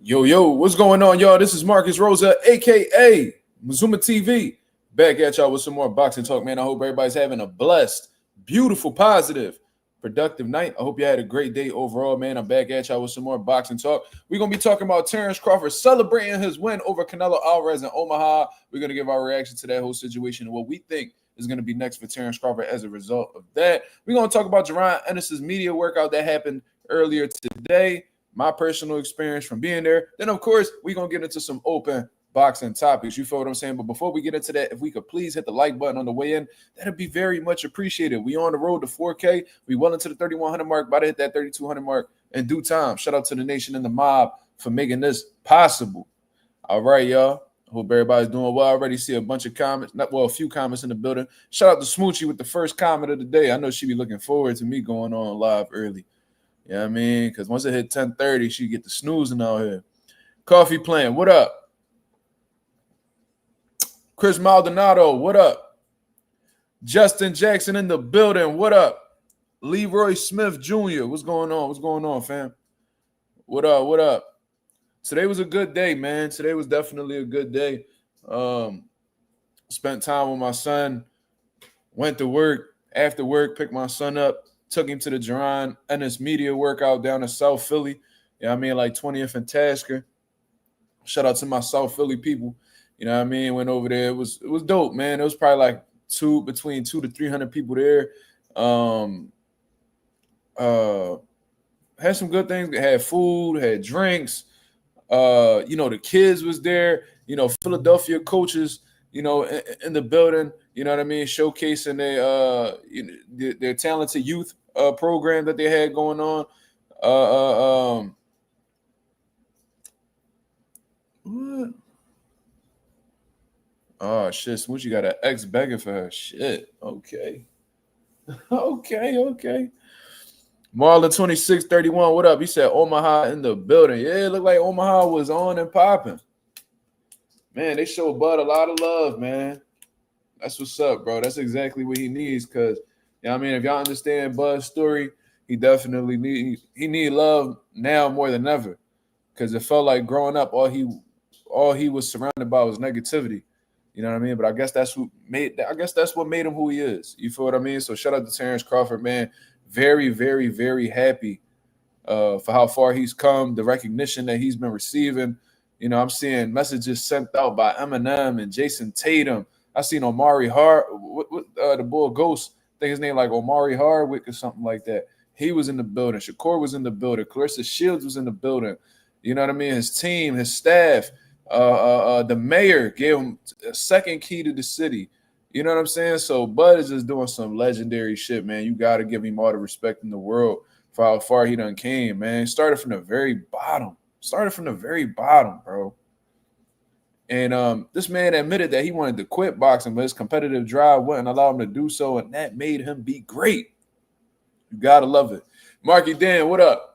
Yo, what's going on, y'all? This is Marcus Rosa, aka Mazuma TV, back at y'all with some more boxing talk, man. I hope everybody's having a blessed, beautiful, positive, productive night. I hope you had a great day overall, man. I'm back at y'all with some more boxing talk. We're gonna be talking about Terence Crawford celebrating his win over Canelo Alvarez in Omaha. We're gonna give our reaction to that whole situation and what we think is going to be next for Terence Crawford as a result of that. We're going to talk about Jaron Ennis' media workout that happened earlier today, my personal experience from being there. Then, of course, we're going to get into some open boxing topics. You feel what I'm saying? But before we get into that, if we could please hit the like button on the way in, that'd be very much appreciated. We on the road to 4K. We well into the 3,100 mark, about to hit that 3,200 mark in due time. Shout out to the nation and the mob for making this possible. All right, y'all. Hope everybody's doing well. I already see a bunch of comments, a few comments in the building. Shout out to Smoochie with the first comment of the day. I know she be looking forward to me going on live early. You know what I mean? Because once it hit 10:30, she get the snoozing out here. Coffee Plant, what up? Chris Maldonado, what up? Justin Jackson in the building, what up? Leroy Smith Jr., what's going on? What's going on, fam? What up? Today was a good day, man. Today was definitely a good day. Spent time with my son, went to work. After work, picked my son up, took him to the Jaron Ennis media workout down in South Philly. You know what I mean? Like 20th and Tasker. Shout out to my South Philly people. You know what I mean? Went over there. It was dope, man. It was probably like between 200 to 300 people there. Had some good things. Had food, had drinks. The kids was there, Philadelphia coaches, in the building, you know what I mean, showcasing their talented youth program that they had going on. What? Oh shit, Smoochie got an ex begging for her. Shit. Okay. Okay. Marlon 2631, what up? He said Omaha in the building. Yeah, it looked like Omaha was on and popping. Man, they show Bud a lot of love, man. That's what's up, bro. That's exactly what he needs. Because, if y'all understand Bud's story, he definitely need love now more than ever. Because it felt like growing up, all he was surrounded by was negativity. You know what I mean? But I guess that's what made him who he is. You feel what I mean? So shout out to Terence Crawford, man. Very, very, very happy for how far he's come, the recognition that he's been receiving. I'm seeing messages sent out by Eminem and Jason Tatum. I seen Omari the Bull Ghost, I think his name like Omari Hardwick or something like that. He was in the building. Shakur was in the building. Clarissa Shields was in the building. You know what I mean? His team, his staff, the mayor gave him a second key to the city. You know what I'm saying? So Bud is just doing some legendary shit, man. You got to give him all the respect in the world for how far he done came, man. Started from the very bottom, bro. And this man admitted that he wanted to quit boxing, but his competitive drive wouldn't allow him to do so, and that made him be great. You got to love it. Marky Dan, what up?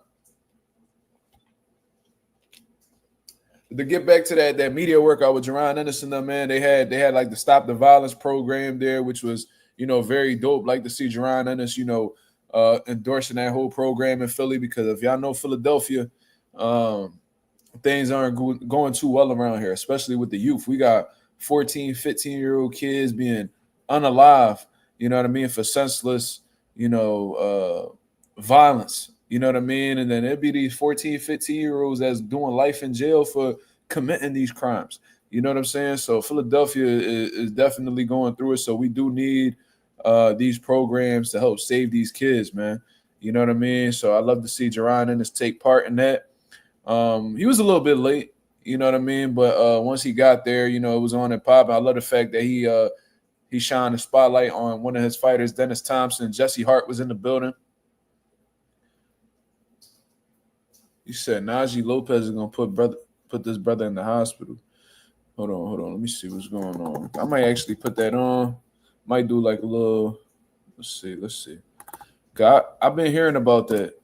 To get back to that media workout with Jaron Ennis and them, man, they had like the Stop the Violence program there, which was, very dope. Like to see Jaron Ennis, endorsing that whole program in Philly, because if y'all know Philadelphia, things aren't going too well around here, especially with the youth. We got 14, 15-year-old kids being unalive, you know what I mean, for senseless, violence. You know what I mean? And then it'd be these 14, 15-year-olds that's doing life in jail for committing these crimes. You know what I'm saying? So Philadelphia is definitely going through it. So we do need these programs to help save these kids, man. You know what I mean? So I love to see Jaron Ennis take part in that. He was a little bit late, you know what I mean? But once he got there, it was on and popping. I love the fact that he shined the spotlight on one of his fighters, Dennis Thompson. Jesse Hart was in the building. You said Najee Lopez is gonna put this brother in the hospital. Hold on. Let me see what's going on. I might actually put that on. Might do like a little. Let's see. God, I've been hearing about that,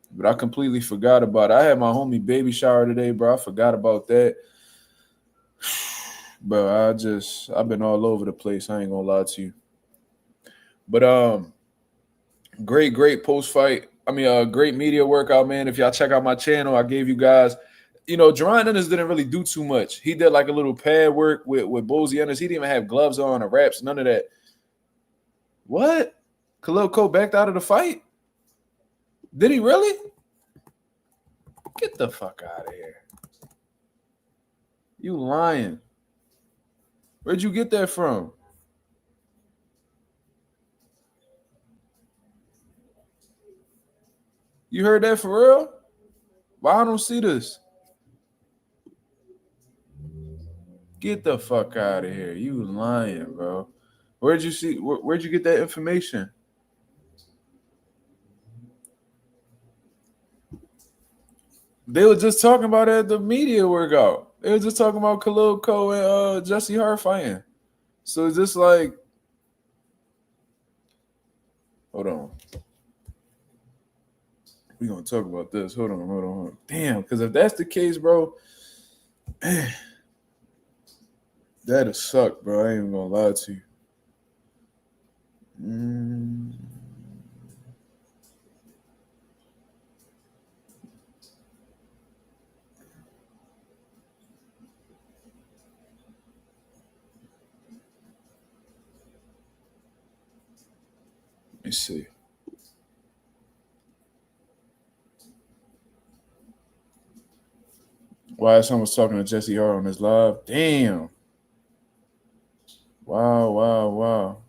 but I completely forgot about it. I had my homie baby shower today, bro. I forgot about that. Bro, I've been all over the place. I ain't gonna lie to you. But great post fight. Great media workout, man. If y'all check out my channel, I gave you guys Jaron Ennis didn't really do too much. He did like a little pad work with Bozy Ennis. He didn't even have gloves on or wraps, none of that. What? Khalil Cole backed out of the fight? Did he really? Get the fuck out of here. You lying. Where'd you get that from? You heard that for real? Why I don't see this? Get the fuck out of here. You lying, bro. Where'd you see? Where'd you get that information? They were just talking about it at the media workout. They were just talking about Khalil Cole and Jesse Hart fighting. So it's just like, hold on. We're going to talk about this. Hold on. Damn, because if that's the case, bro, that'll suck, bro. I ain't even going to lie to you. Let me see. Why someone's talking to Jesse Hart on his live? Damn. Wow.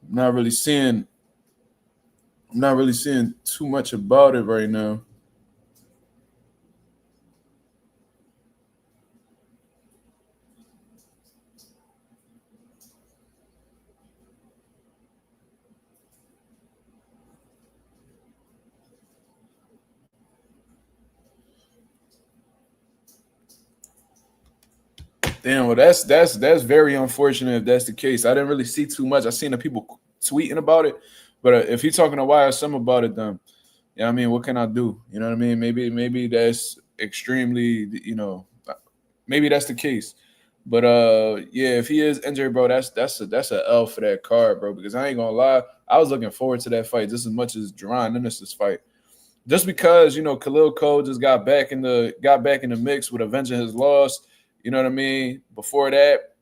I'm not really seeing too much about it right now. Damn, well, that's very unfortunate if that's the case. I didn't really see too much. I seen the people tweeting about it, but if you're talking to YSM about it, then yeah, I mean, what can I do? You know what I mean? Maybe that's extremely, maybe that's the case. But yeah, if he is injured, bro, that's a L for that card, bro. Because I ain't gonna lie, I was looking forward to that fight just as much as Jaron Ennis' fight. Just because Khalil Cole just got back in the mix with avenging his loss. You know what I mean? Before that,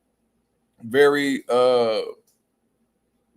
very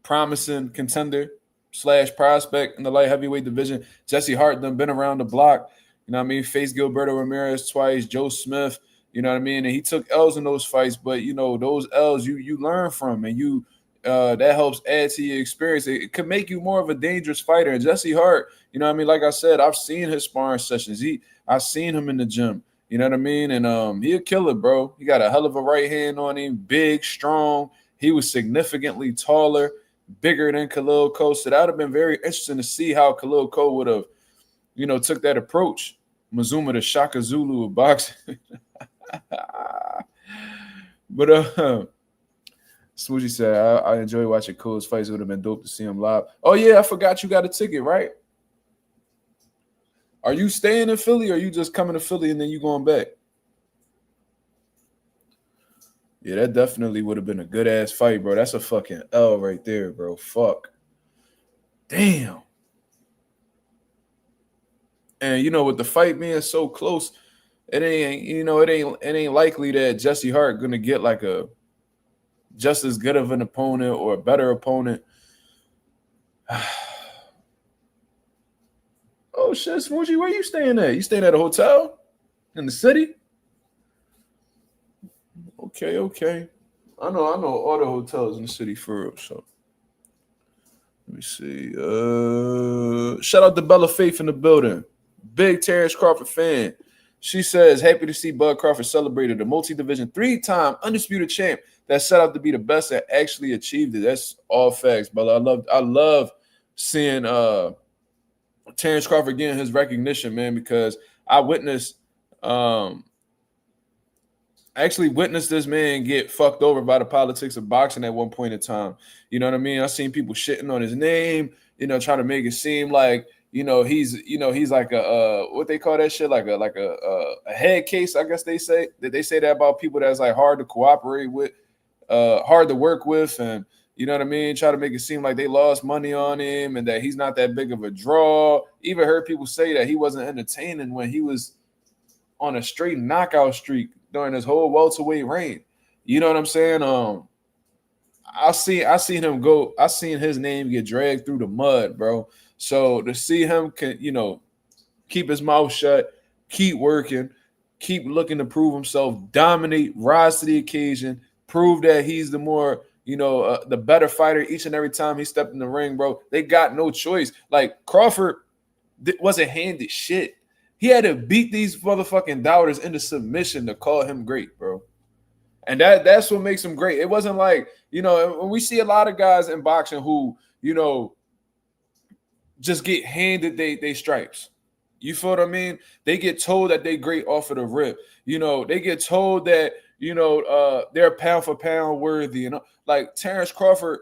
promising contender / prospect in the light heavyweight division. Jesse Hart done been around the block. You know what I mean? Faced Gilberto Ramirez twice, Joe Smith. You know what I mean? And he took L's in those fights, but those L's you learn from, and that helps add to your experience. It could make you more of a dangerous fighter. And Jesse Hart, you know what I mean? Like I said, I've seen his sparring sessions. I've seen him in the gym. You know what I mean? And he a killer, bro. He got a hell of a right hand on him, big, strong. He was significantly taller, bigger than Khalil Cole. So that would have been very interesting to see how Khalil Cole would have, took that approach. Mazuma, the Shaka Zulu of boxing. But Smoochie said, I enjoy watching Cole's fights. It would have been dope to see him live. Oh, yeah, I forgot you got a ticket, right? Are you staying in Philly or are you just coming to Philly and then you going back? Yeah, that definitely would have been a good-ass fight, bro. That's a fucking L right there, bro. Fuck. Damn. And, with the fight being so close, it ain't likely that Jesse Hart going to get like a just as good of an opponent or a better opponent. Oh, shit, Smoochie, where you staying at? You staying at a hotel in the city? Okay. I know all the hotels in the city for real, so. Let me see. Shout out to Bella Faith in the building. Big Terence Crawford fan. She says, happy to see Bud Crawford celebrated a multi-division 3-time undisputed champ that set out to be the best and actually achieved it. That's all facts, Bella. I love seeing Terence Crawford getting his recognition, man, because I actually witnessed this man get fucked over by the politics of boxing at one point in time. You know what I mean? I seen people shitting on his name, trying to make it seem like, he's like a what they call that shit, like a head case, I guess they say that about people that's like hard to cooperate with, hard to work with, and you know what I mean, try to make it seem like they lost money on him and that he's not that big of a draw. Even heard people say that he wasn't entertaining when he was on a straight knockout streak during his whole welterweight reign. You know what I'm saying? I seen him go. I seen his name get dragged through the mud, bro. So to see him keep his mouth shut, keep working, keep looking to prove himself, dominate, rise to the occasion, prove that he's the more the better fighter each and every time he stepped in the ring, bro. They got no choice. Like Crawford wasn't handed shit. He had to beat these motherfucking doubters into submission to call him great, bro. And that's what makes him great. It wasn't like, when we see a lot of guys in boxing who, just get handed they stripes. You feel what I mean? They get told that they great off of the rip. They get told that, they're pound for pound worthy. Like Terence Crawford,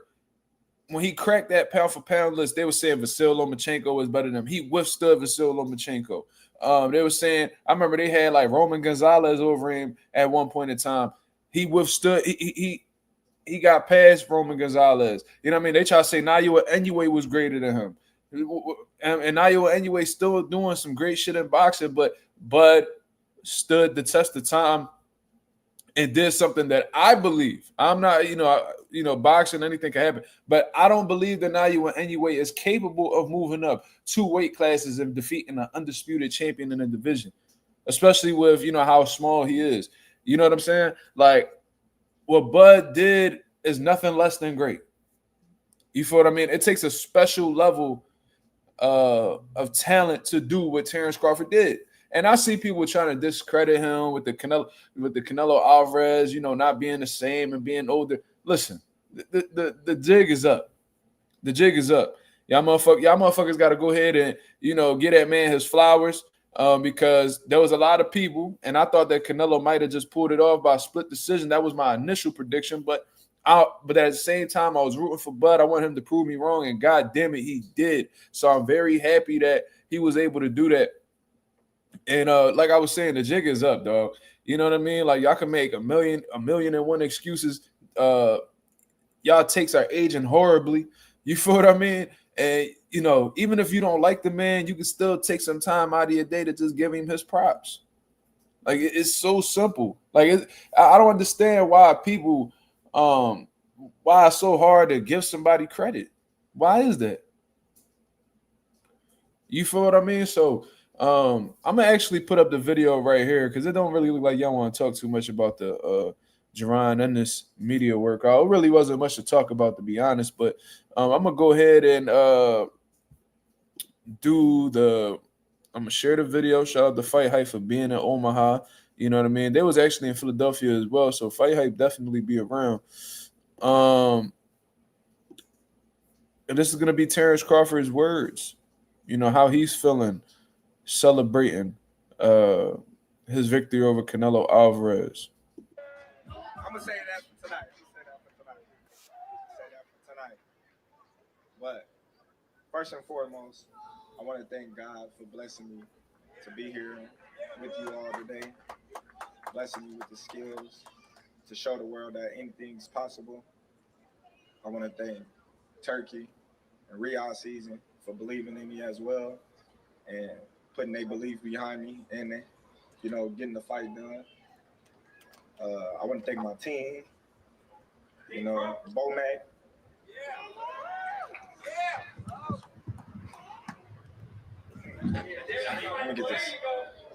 when he cracked that pound for pound list, they were saying Vasyl Lomachenko was better than him. He withstood Vasyl Lomachenko. They were saying, I remember they had like Roman Gonzalez over him at one point in time. He withstood. He got past Roman Gonzalez. You know what I mean? They try to say Naoya Inoue was greater than him, and Naoya Inoue still doing some great shit in boxing, but stood the test of time and did something that I believe. I'm not, boxing, anything can happen, but I don't believe that Naoya Inoue is capable of moving up 2 weight classes and defeating an undisputed champion in the division, especially with how small he is. You know what I'm saying? Like, what Bud did is nothing less than great. You feel what I mean? It takes a special level of talent to do what Terence Crawford did. And I see people trying to discredit him with the Canelo Alvarez, not being the same and being older. Listen, the jig is up. The jig is up. Y'all motherfuckers got to go ahead and, get that man his flowers. Because there was a lot of people, and I thought that Canelo might have just pulled it off by a split decision. That was my initial prediction, but at the same time, I was rooting for Bud. I want him to prove me wrong, and God damn it, he did. So I'm very happy that he was able to do that. And like I was saying, the jig is up, dog. You know what I mean? Like y'all can make a million and one excuses. Y'all takes are aging horribly. You feel what I mean? And even if you don't like the man, you can still take some time out of your day to just give him his props. Like it's so simple. Like I don't understand why people, why it's so hard to give somebody credit. Why is that? You feel what I mean? So I'm gonna actually put up the video right here because it don't really look like y'all want to talk too much about the Jaron Ennis media workout. It really wasn't much to talk about, to be honest, but I'm gonna go ahead and I'm gonna share the video. Shout out to Fight Hype for being in Omaha. You know what I mean? They was actually in Philadelphia as well, so Fight Hype definitely be around. And this is gonna be Terence Crawford's words. How he's feeling, celebrating his victory over Canelo Alvarez. I'm gonna say that for tonight. But first and foremost, I want to thank God for blessing me to be here with you all today, blessing me with the skills to show the world that anything's possible. I want to thank Turkey and Riyadh Season for believing in me as well and putting their belief behind me and getting the fight done. I want to thank my team, Bomac. Let me get this.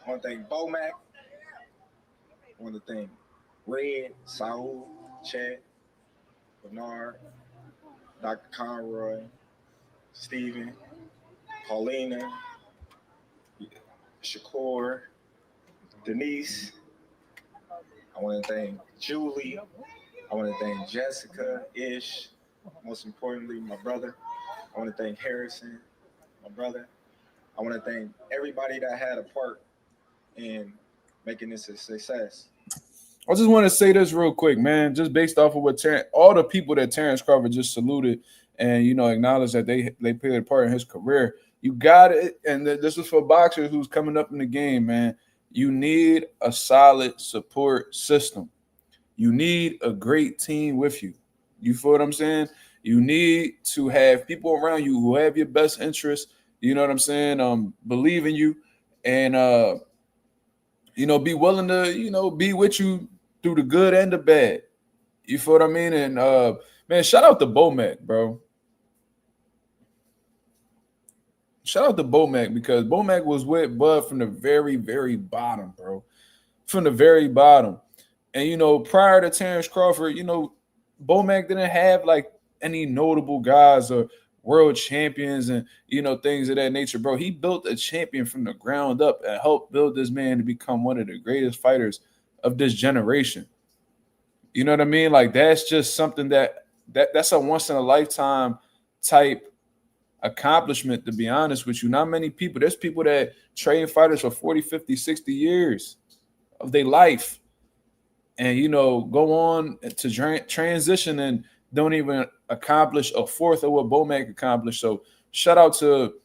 I want to thank Bomac. I want to thank Red, Saul, Chad, Bernard, Dr. Conroy, Steven, Paulina, Shakur, Denise. I want to thank Julie. I want to thank Jessica, Ish. Most importantly, my brother. I want to thank Harrison, my brother. I want to thank everybody that had a part in making this a success. I just want to say this real quick, man, just based off of what all the people that Terence Crawford just saluted and, acknowledged that they played a part in his career. You got it. And this is for boxers who's coming up in the game, man. You need a solid support system. You need a great team with you. You feel what I'm saying? You need to have people around you who have your best interest. You know what I'm saying? Believe in you, and be willing to, be with you through the good and the bad. You feel what I mean? And man, shout out to Bomac, bro. Shout out to Bomac because Bomac was with Bud from the very, very bottom, bro. From the very bottom. And prior to Terence Crawford, Bomac didn't have like any notable guys or world champions and things of that nature, bro. He built a champion from the ground up and helped build this man to become one of the greatest fighters of this generation. You know what I mean? Like that's just something that's a once in a lifetime type accomplishment, to be honest with you. Not many people. There's people that train fighters for 40, 50, 60 years of their life and go on to transition and don't even accomplish a fourth of what Bomac accomplished. So shout out to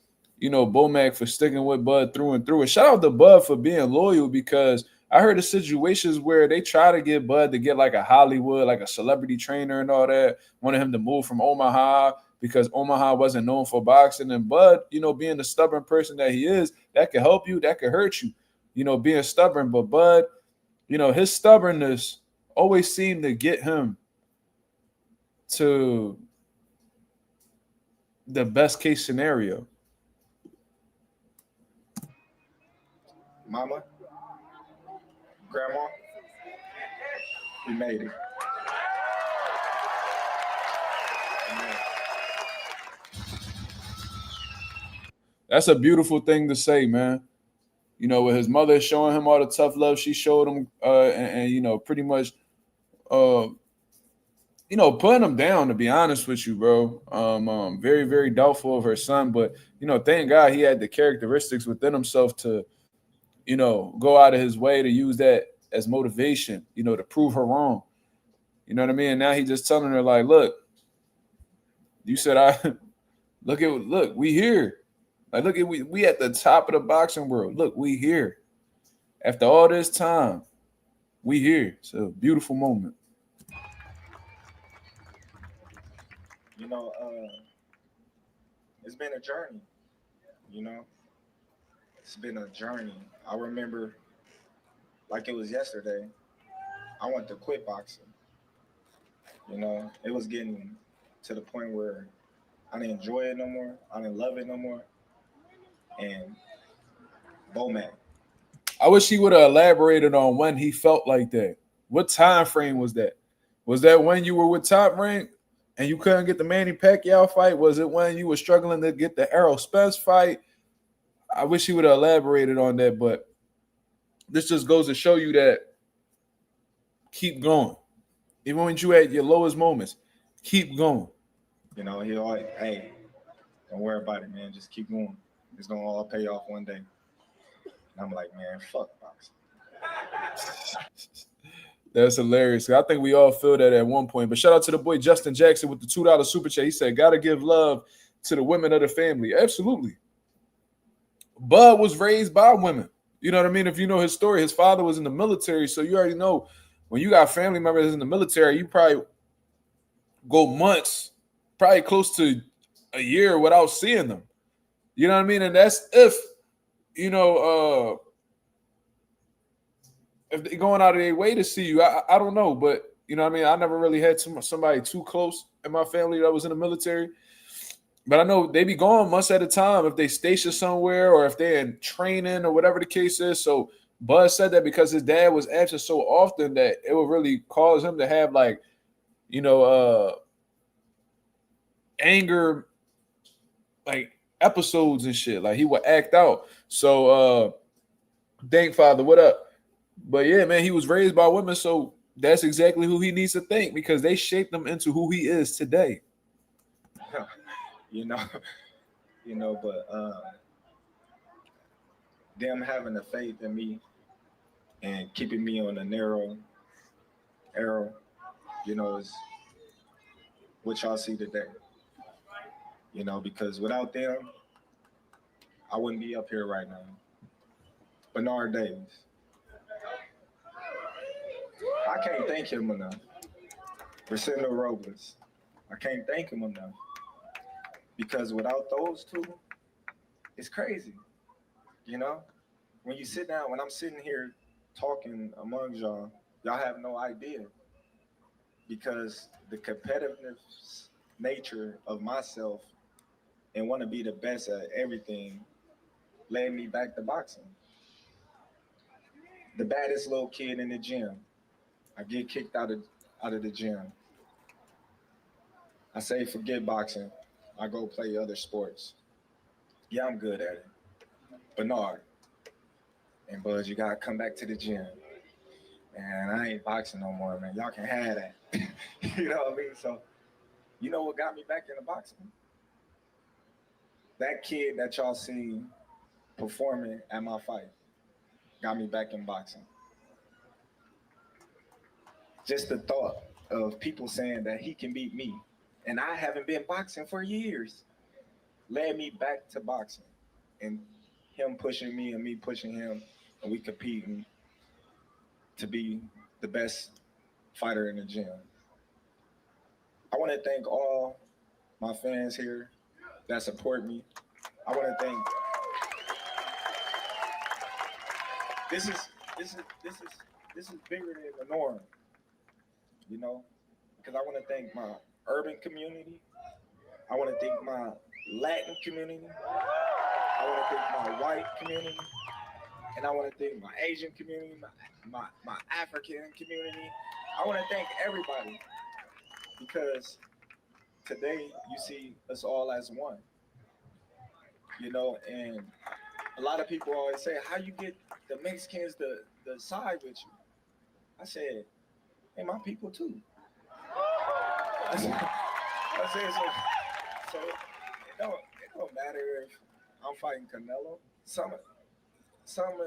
Bomac for sticking with Bud through and through, and shout out to Bud for being loyal, because I heard of situations where they try to get Bud to get like a Hollywood, like a celebrity trainer and all that, wanted him to move from Omaha because Omaha wasn't known for boxing. And Bud, being the stubborn person that he is, that could help you, that could hurt you, being stubborn. But Bud, his stubbornness always seemed to get him to the best case scenario. Mama, Grandma, we made it. That's a beautiful thing to say, man. With his mother showing him all the tough love she showed him, and pretty much, putting him down. To be honest with you, bro, very, very doubtful of her son, but thank God he had the characteristics within himself to, go out of his way to use that as motivation, to prove her wrong. You know what I mean? And now he just telling her like, look, you said look, we here. Like, look at we at the top of the boxing world. Look, we here. After all this time, we here. It's a beautiful moment. It's been a journey. You know, it's been a journey. I remember, like it was yesterday, I went to quit boxing. It was getting to the point where I didn't enjoy it no more. I didn't love it no more. And Bomac. I wish he would have elaborated on when he felt like that. What time frame was that? Was that when you were with Top Rank and you couldn't get the Manny Pacquiao fight? Was it when you were struggling to get the Errol Spence fight? I wish he would have elaborated on that, but this just goes to show you that keep going. Even when you at your lowest moments, keep going. He always, hey, don't worry about it, man. Just keep going. It's gonna all pay off one day. And I'm like, man, fuck boxing. That's hilarious. I think we all feel that at one point. But shout out to the boy Justin Jackson with the $2 super chat. He said, gotta give love to the women of the family. Absolutely. Bud was raised by women. You know what I mean? If you know his story, his father was in the military. So you already know when you got family members in the military, you probably go months, probably close to a year without seeing them. You know what I mean? And that's if they're going out of their way to see you. I don't know, but you know what I mean? I never really had somebody too close in my family that was in the military. But I know they be gone months at a time if they stationed somewhere or if they're in training or whatever the case is. So Buzz said that because his dad was absent so often that it would really cause him to have like, anger, like episodes and shit. Like he would act out. So thank Father, what up? But yeah, man, he was raised by women, so that's exactly who he needs to thank because they shaped him into who he is today. But them having the faith in me and keeping me on the narrow arrow, is what y'all see today. Because without them, I wouldn't be up here right now. Bernard Davis. I can't thank him enough. Rosendo Robles. I can't thank him enough. Because without those two, it's crazy. You know? When you sit down, when I'm sitting here talking among y'all, y'all have no idea. Because the competitive nature of myself and want to be the best at everything led me back to boxing. The baddest little kid in the gym. I get kicked out of the gym. I say forget boxing. I go play other sports. Yeah, I'm good at it. Bernard and Buzz, you gotta come back to the gym. And I ain't boxing no more, man. Y'all can have that. You know what I mean? So, you know what got me back into boxing? That kid that y'all seen performing at my fight got me back in boxing. Just the thought of people saying that he can beat me, and I haven't been boxing for years, led me back to boxing. And him pushing me and me pushing him, and we competing to be the best fighter in the gym. I want to thank all my fans here that support me. I want to thank. This is bigger than the norm, you know, because I want to thank my urban community. I want to thank my Latin community. I want to thank my white community. And I want to thank my Asian community, my African community. I want to thank everybody because today you see us all as one, you know, and a lot of people always say, how you get the Mexicans to side with you? I said, hey, my people too. I said so it don't matter if I'm fighting Canelo. Some of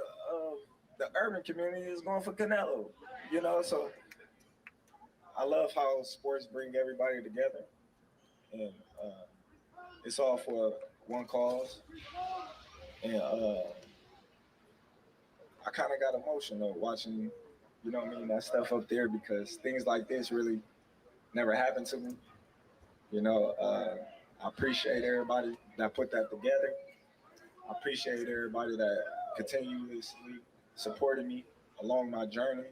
the urban community is going for Canelo, you know. So I love how sports bring everybody together, and it's all for one cause. And I kind of got emotional watching, you know what I mean, that stuff up there because things like this really never happened to me. You know, I appreciate everybody that put that together. I appreciate everybody that continuously supported me along my journey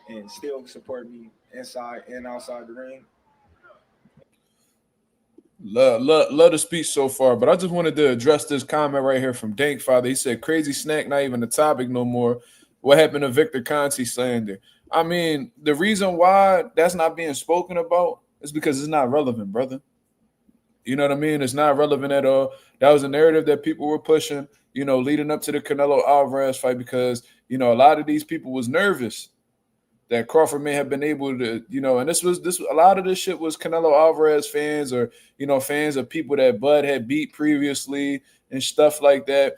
and still support me inside and outside the ring. Love the speech so far, but I just wanted to address this comment right here from Dank Father. He said, "Crazy snack, not even the topic no more. What happened to Victor Conti slander?" I mean, the reason why that's not being spoken about is because it's not relevant, brother. You know what I mean? It's not relevant at all. That was a narrative that people were pushing, you know, leading up to the Canelo Alvarez fight because, you know, a lot of these people was nervous that Crawford may have been able to, you know, and this a lot of this shit was Canelo Alvarez fans or, you know, fans of people that Bud had beat previously and stuff like that.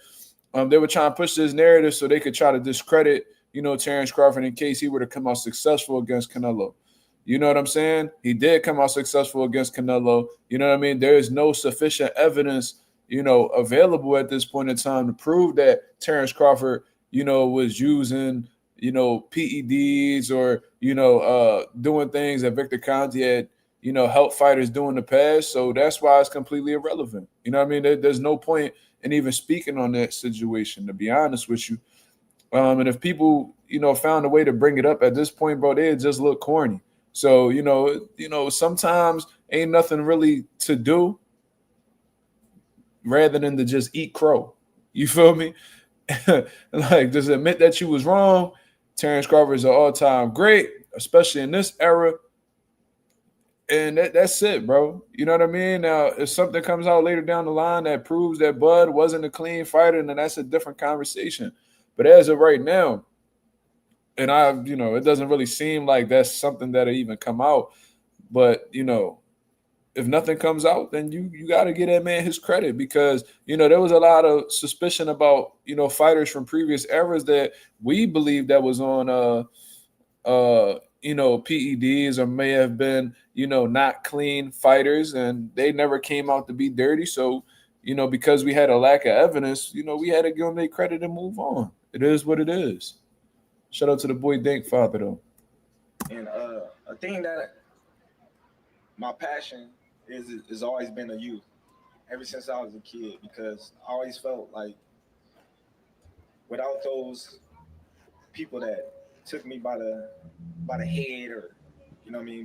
They were trying to push this narrative so they could try to discredit, you know, Terence Crawford in case he were to come out successful against Canelo. You know what I'm saying? He did come out successful against Canelo. You know what I mean? There is no sufficient evidence, you know, available at this point in time to prove that Terence Crawford, you know, was using, you know, PEDs or, you know, doing things that Victor Conti had, you know, helped fighters do in the past. So that's why it's completely irrelevant. You know what I mean? There's no point in even speaking on that situation, to be honest with you. And if people, you know, found a way to bring it up at this point, bro, they just look corny. So, you know, sometimes ain't nothing really to do rather than to just eat crow. You feel me? Like, just admit that you was wrong. Terence Crawford is an all-time great, especially in this era. And that's it, bro. You know what I mean? Now, if something comes out later down the line that proves that Bud wasn't a clean fighter, then that's a different conversation. But as of right now, and you know, it doesn't really seem like that's something that'll even come out. But, you know, if nothing comes out, then you got to give that man his credit because, you know, there was a lot of suspicion about, you know, fighters from previous eras that we believe that was on, you know, PEDs or may have been, you know, not clean fighters and they never came out to be dirty. So, because we had a lack of evidence, we had to give them their credit and move on. It is what it is. Shout out to the boy Dank Father though. And a thing that my passion is always been a youth. Ever since I was a kid, because I always felt like without those people that took me by the head, or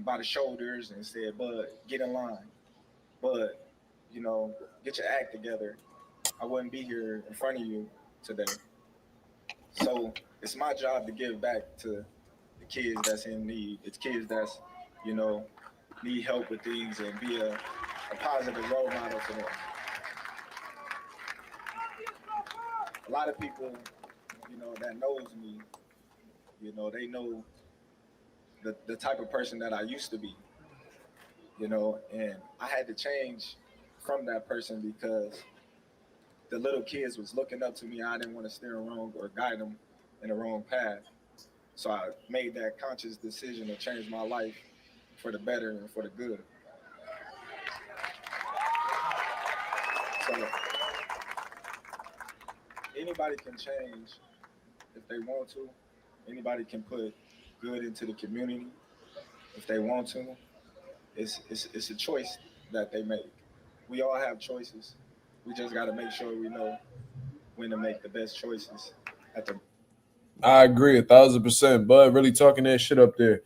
by the shoulders, and said, "Bud, get in line. Bud, get your act together," I wouldn't be here in front of you today. So it's my job to give back to the kids that's in need. It's kids that's need help with things, and be a positive role model for them. A lot of people, that knows me, they know the type of person that I used to be, and I had to change from that person because the little kids was looking up to me. I didn't want to steer them wrong or guide them in the wrong path. So I made that conscious decision to change my life for the better and for the good. So anybody can change if they want to. Anybody can put good into the community if they want to. It's a choice that they make. We all have choices. We just got to make sure we know when to make the best choices at the. I agree 1,000%. Bud really talking that shit up there.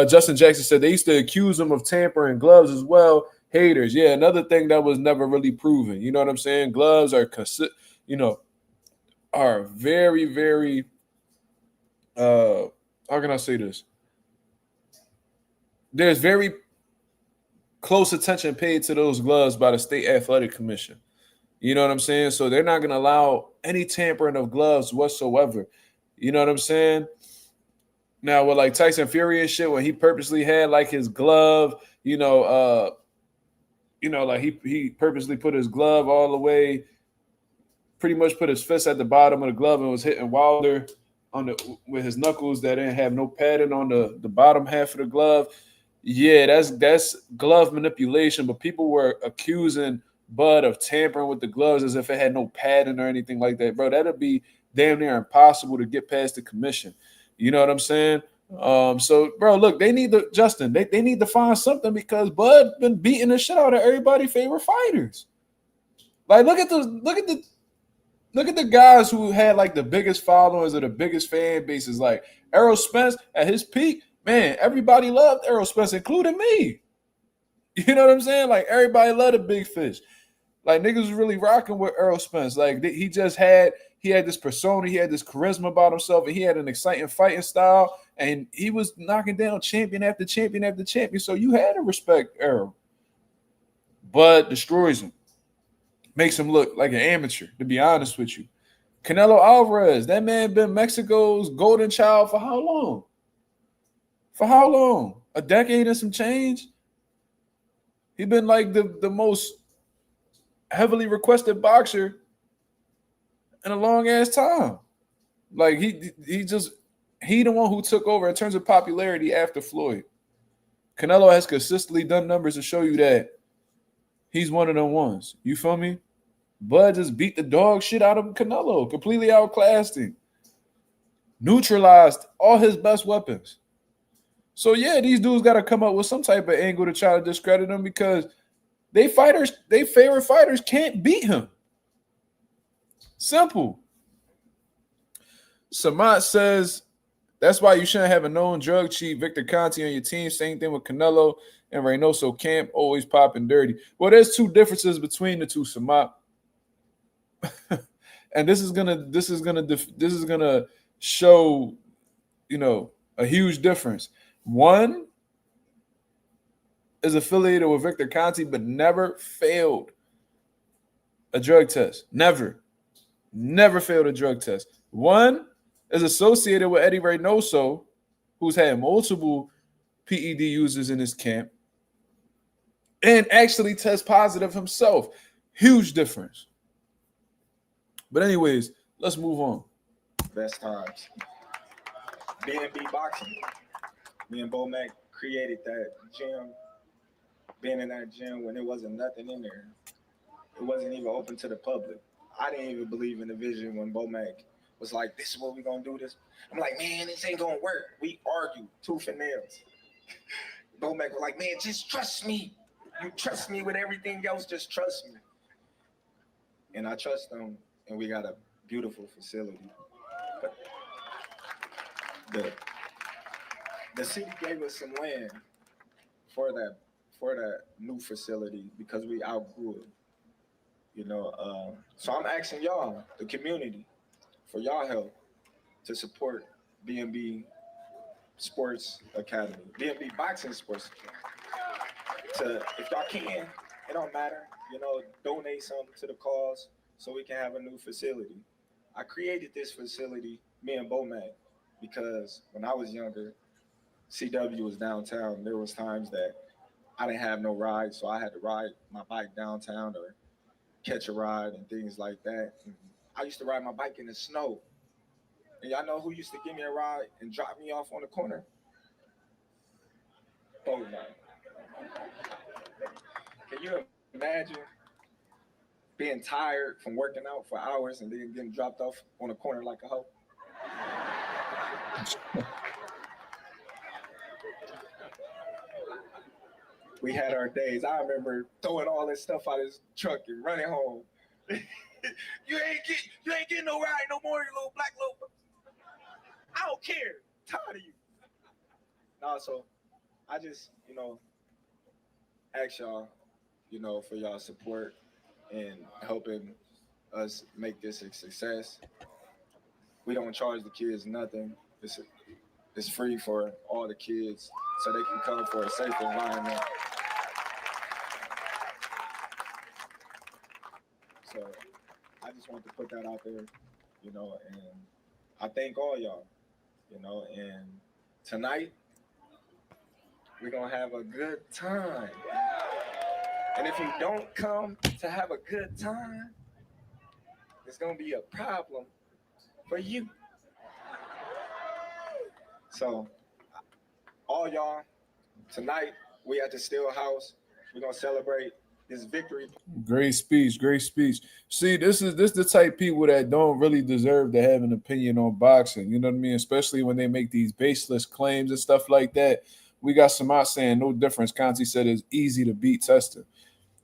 Justin Jackson said they used to accuse him of tampering gloves as well. Haters. Yeah, another thing that was never really proven. You know what I'm saying? Gloves are are very, very how can I say this? There's very close attention paid to those gloves by the State Athletic Commission. You know what I'm saying? So they're not going to allow any tampering of gloves whatsoever. You know what I'm saying? Now with like Tyson Fury and shit, when he purposely had like his glove, like he purposely put his glove all the way, pretty much put his fist at the bottom of the glove and was hitting Wilder with his knuckles that didn't have no padding on the bottom half of the glove. Yeah, that's glove manipulation, but people were accusing Bud of tampering with the gloves as if it had no padding or anything like that. Bro, that'd be damn near impossible to get past the commission. You know what I'm saying? So, bro, look, they need they need to find something because Bud been beating the shit out of everybody's favorite fighters. Like, look at the guys who had like the biggest followers or the biggest fan bases. Like Errol Spence at his peak, man, everybody loved Errol Spence, including me. You know what I'm saying? Like everybody loved a big fish. Like niggas was really rocking with Errol Spence. Like he had this persona, he had this charisma about himself, and he had an exciting fighting style, and he was knocking down champion after champion after champion. So you had to respect Errol. Bud destroys him. Makes him look like an amateur, to be honest with you. Canelo Alvarez, that man been Mexico's golden child for how long? For how long? A decade and some change? He been like the most heavily requested boxer in a long ass time. Like he the one who took over in terms of popularity after Floyd. Canelo has consistently done numbers to show you that he's one of them ones. You feel me? Bud just beat the dog shit out of Canelo, completely outclassed him, neutralized all his best weapons. So yeah, these dudes got to come up with some type of angle to try to discredit him because they favorite fighters can't beat him. Simple. Samat says that's why you shouldn't have a known drug chief, Victor Conte, on your team. Same thing with Canelo and Reynoso. Camp always popping dirty. Well, there's two differences between the two, Samat. And this is gonna show, a huge difference. One is affiliated with Victor Conte, but never failed a drug test. Never failed a drug test. One is associated with Eddie Reynoso, who's had multiple PED users in his camp, and actually test positive himself. Huge difference. But anyways, let's move on. Best times. B&B Boxing. Me and Bo Mac created that gym. Being in that gym when there wasn't nothing in there. It wasn't even open to the public. I didn't even believe in the vision when Bomac was like, "This is what we gonna do." This, I'm like, "Man, this ain't gonna work." We argued tooth and nails. Bomac was like, "Man, just trust me. You trust me with everything else. Just trust me." And I trust them, and we got a beautiful facility. But the the city gave us some land for that new facility because we outgrew it. So I'm asking y'all, the community, for y'all help to support B&B Sports Academy, B&B Boxing Sports Academy. If y'all can, it don't matter, donate something to the cause so we can have a new facility. I created this facility, me and Bomac, because when I was younger, CW was downtown. There was times that I didn't have no ride, so I had to ride my bike downtown or catch a ride and things like that. And I used to ride my bike in the snow. And y'all know who used to give me a ride and drop me off on the corner? Oh, no. Can you imagine being tired from working out for hours and then getting dropped off on the corner like a hoe? We had our days. I remember throwing all this stuff out of his truck and running home. You ain't getting no ride no more, you little black loafer. I don't care. I'm tired of you. No, so I just, ask y'all, for y'all support and helping us make this a success. We don't charge the kids nothing. It's free for all the kids so they can come for a safe environment. So I just want to put that out there, and I thank all y'all, and tonight we're going to have a good time. And if you don't come to have a good time, it's going to be a problem for you. So all y'all, tonight we at the Still House. We're going to celebrate this victory. Great speech, great speech. See, this is the type of people that don't really deserve to have an opinion on boxing. You know what I mean? Especially when they make these baseless claims and stuff like that. We got some out saying no difference. Conti said it's easy to beat testing.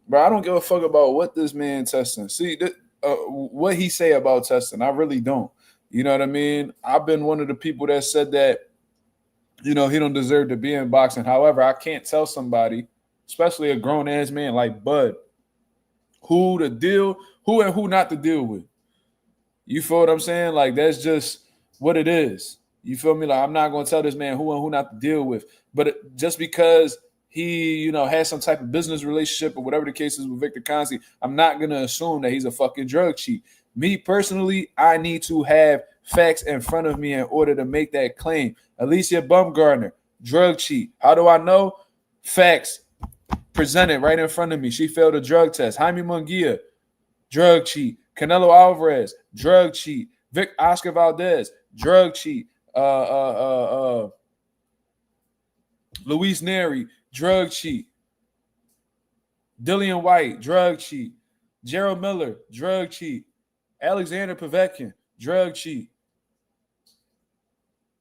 But I don't give a fuck about what this man testing. See, what he say about testing. I really don't. You know what I mean? I've been one of the people that said that, he don't deserve to be in boxing. However, I can't tell somebody, especially a grown-ass man like Bud, who and who not to deal with. You feel what I'm saying? Like, that's just what it is. You feel me? Like, I'm not going to tell this man who and who not to deal with. But just because he, has some type of business relationship or whatever the case is with Victor Consi, I'm not going to assume that he's a fucking drug cheat. Me personally, I need to have facts in front of me in order to make that claim. Alicia Bumgardner, drug cheat. How do I know? Facts presented right in front of me. She failed a drug test. Jaime Munguia, drug cheat. Canelo Alvarez, drug cheat. Oscar Valdez, drug cheat. Luis Neri, drug cheat. Dillian White, drug cheat. Gerald Miller, drug cheat. Alexander Povetkin, drug cheat.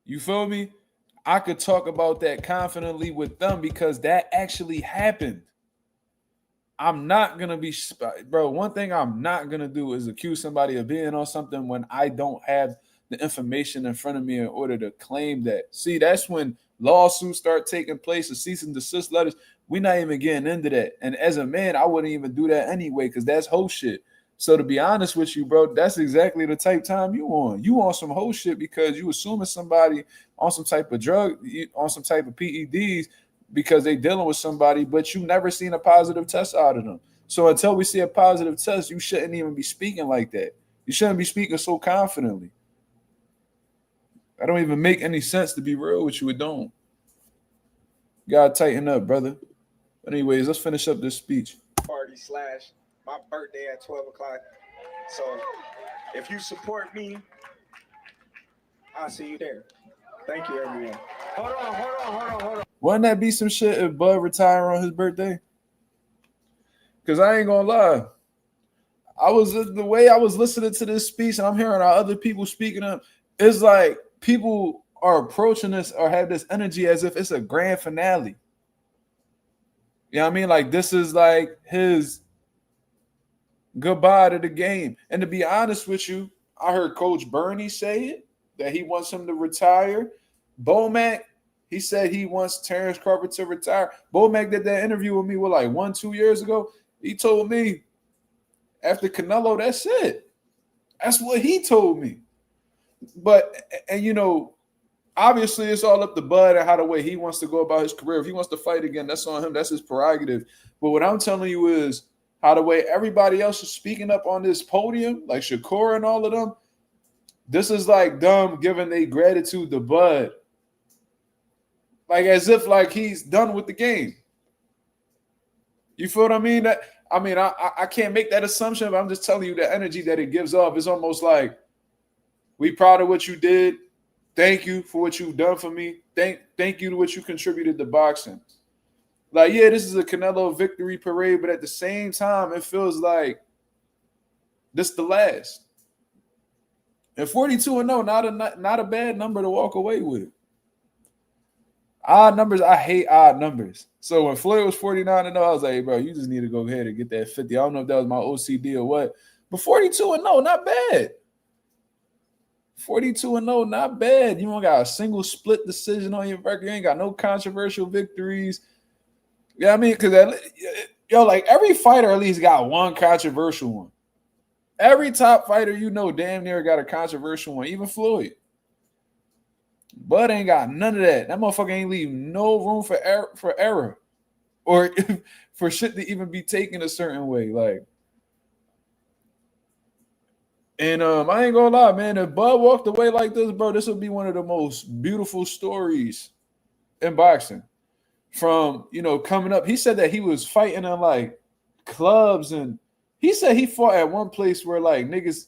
You feel me? I could talk about that confidently with them because that actually happened. I'm not going to be, bro, one thing I'm not going to do is accuse somebody of being on something when I don't have the information in front of me in order to claim that. See, that's when lawsuits start taking place, the cease and desist letters. We're not even getting into that. And as a man, I wouldn't even do that anyway because that's whole shit. So to be honest with you, bro, that's exactly the type time you on. You on some whole shit because you assuming somebody on some type of drug, on some type of PEDs because they dealing with somebody, but you never seen a positive test out of them. So until we see a positive test, you shouldn't even be speaking like that. You shouldn't be speaking so confidently. I don't even make any sense to be real with you. It don't. You gotta tighten up, brother. But anyways, let's finish up this speech. Party / my birthday at 12 o'clock. So if you support me, I'll see you there. Thank you, everyone. Hold on. Wouldn't that be some shit if Bud retire on his birthday? Because I ain't gonna lie. the way I was listening to this speech, and I'm hearing other people speaking up. It's like people are approaching this or have this energy as if it's a grand finale. You know what I mean? Like this is like his goodbye to the game. And to be honest with you, I heard Coach Bernie say it that he wants him to retire. Bomac, he said he wants Terence Crawford to retire. Bomac did that interview with me like 1-2 years ago. He told me after Canelo, that's it. That's what he told me. But and you know, obviously it's all up to Bud and how the way he wants to go about his career. If he wants to fight again, that's on him. That's his prerogative. But what I'm telling you is how the way everybody else is speaking up on this podium, like Shakur and all of them, this is like them giving their gratitude to Bud. Like as if like he's done with the game. You feel what I mean? I can't make that assumption, but I'm just telling you the energy that it gives off. It's almost like we proud of what you did. Thank you for what you've done for me. Thank you to what you contributed to boxing. Like, yeah, this is a Canelo victory parade, but at the same time, it feels like this the last. And 42-0, not a bad number to walk away with. Odd numbers, I hate odd numbers. So when Floyd was 49-0, I was like, hey, bro, you just need to go ahead and get that 50. I don't know if that was my OCD or what. But 42-0, not bad. 42-0, not bad. You don't got a single split decision on your record. You ain't got no controversial victories. Yeah, I mean, because like every fighter at least got one controversial one. Every top fighter you know damn near got a controversial one, even Floyd. Bud ain't got none of that. That motherfucker ain't leave no room for error or for shit to even be taken a certain way. Like, and I ain't gonna lie, man. If Bud walked away like this, bro, this would be one of the most beautiful stories in boxing. From, you know, coming up, he said that he was fighting in like clubs, and he said he fought at one place where like niggas,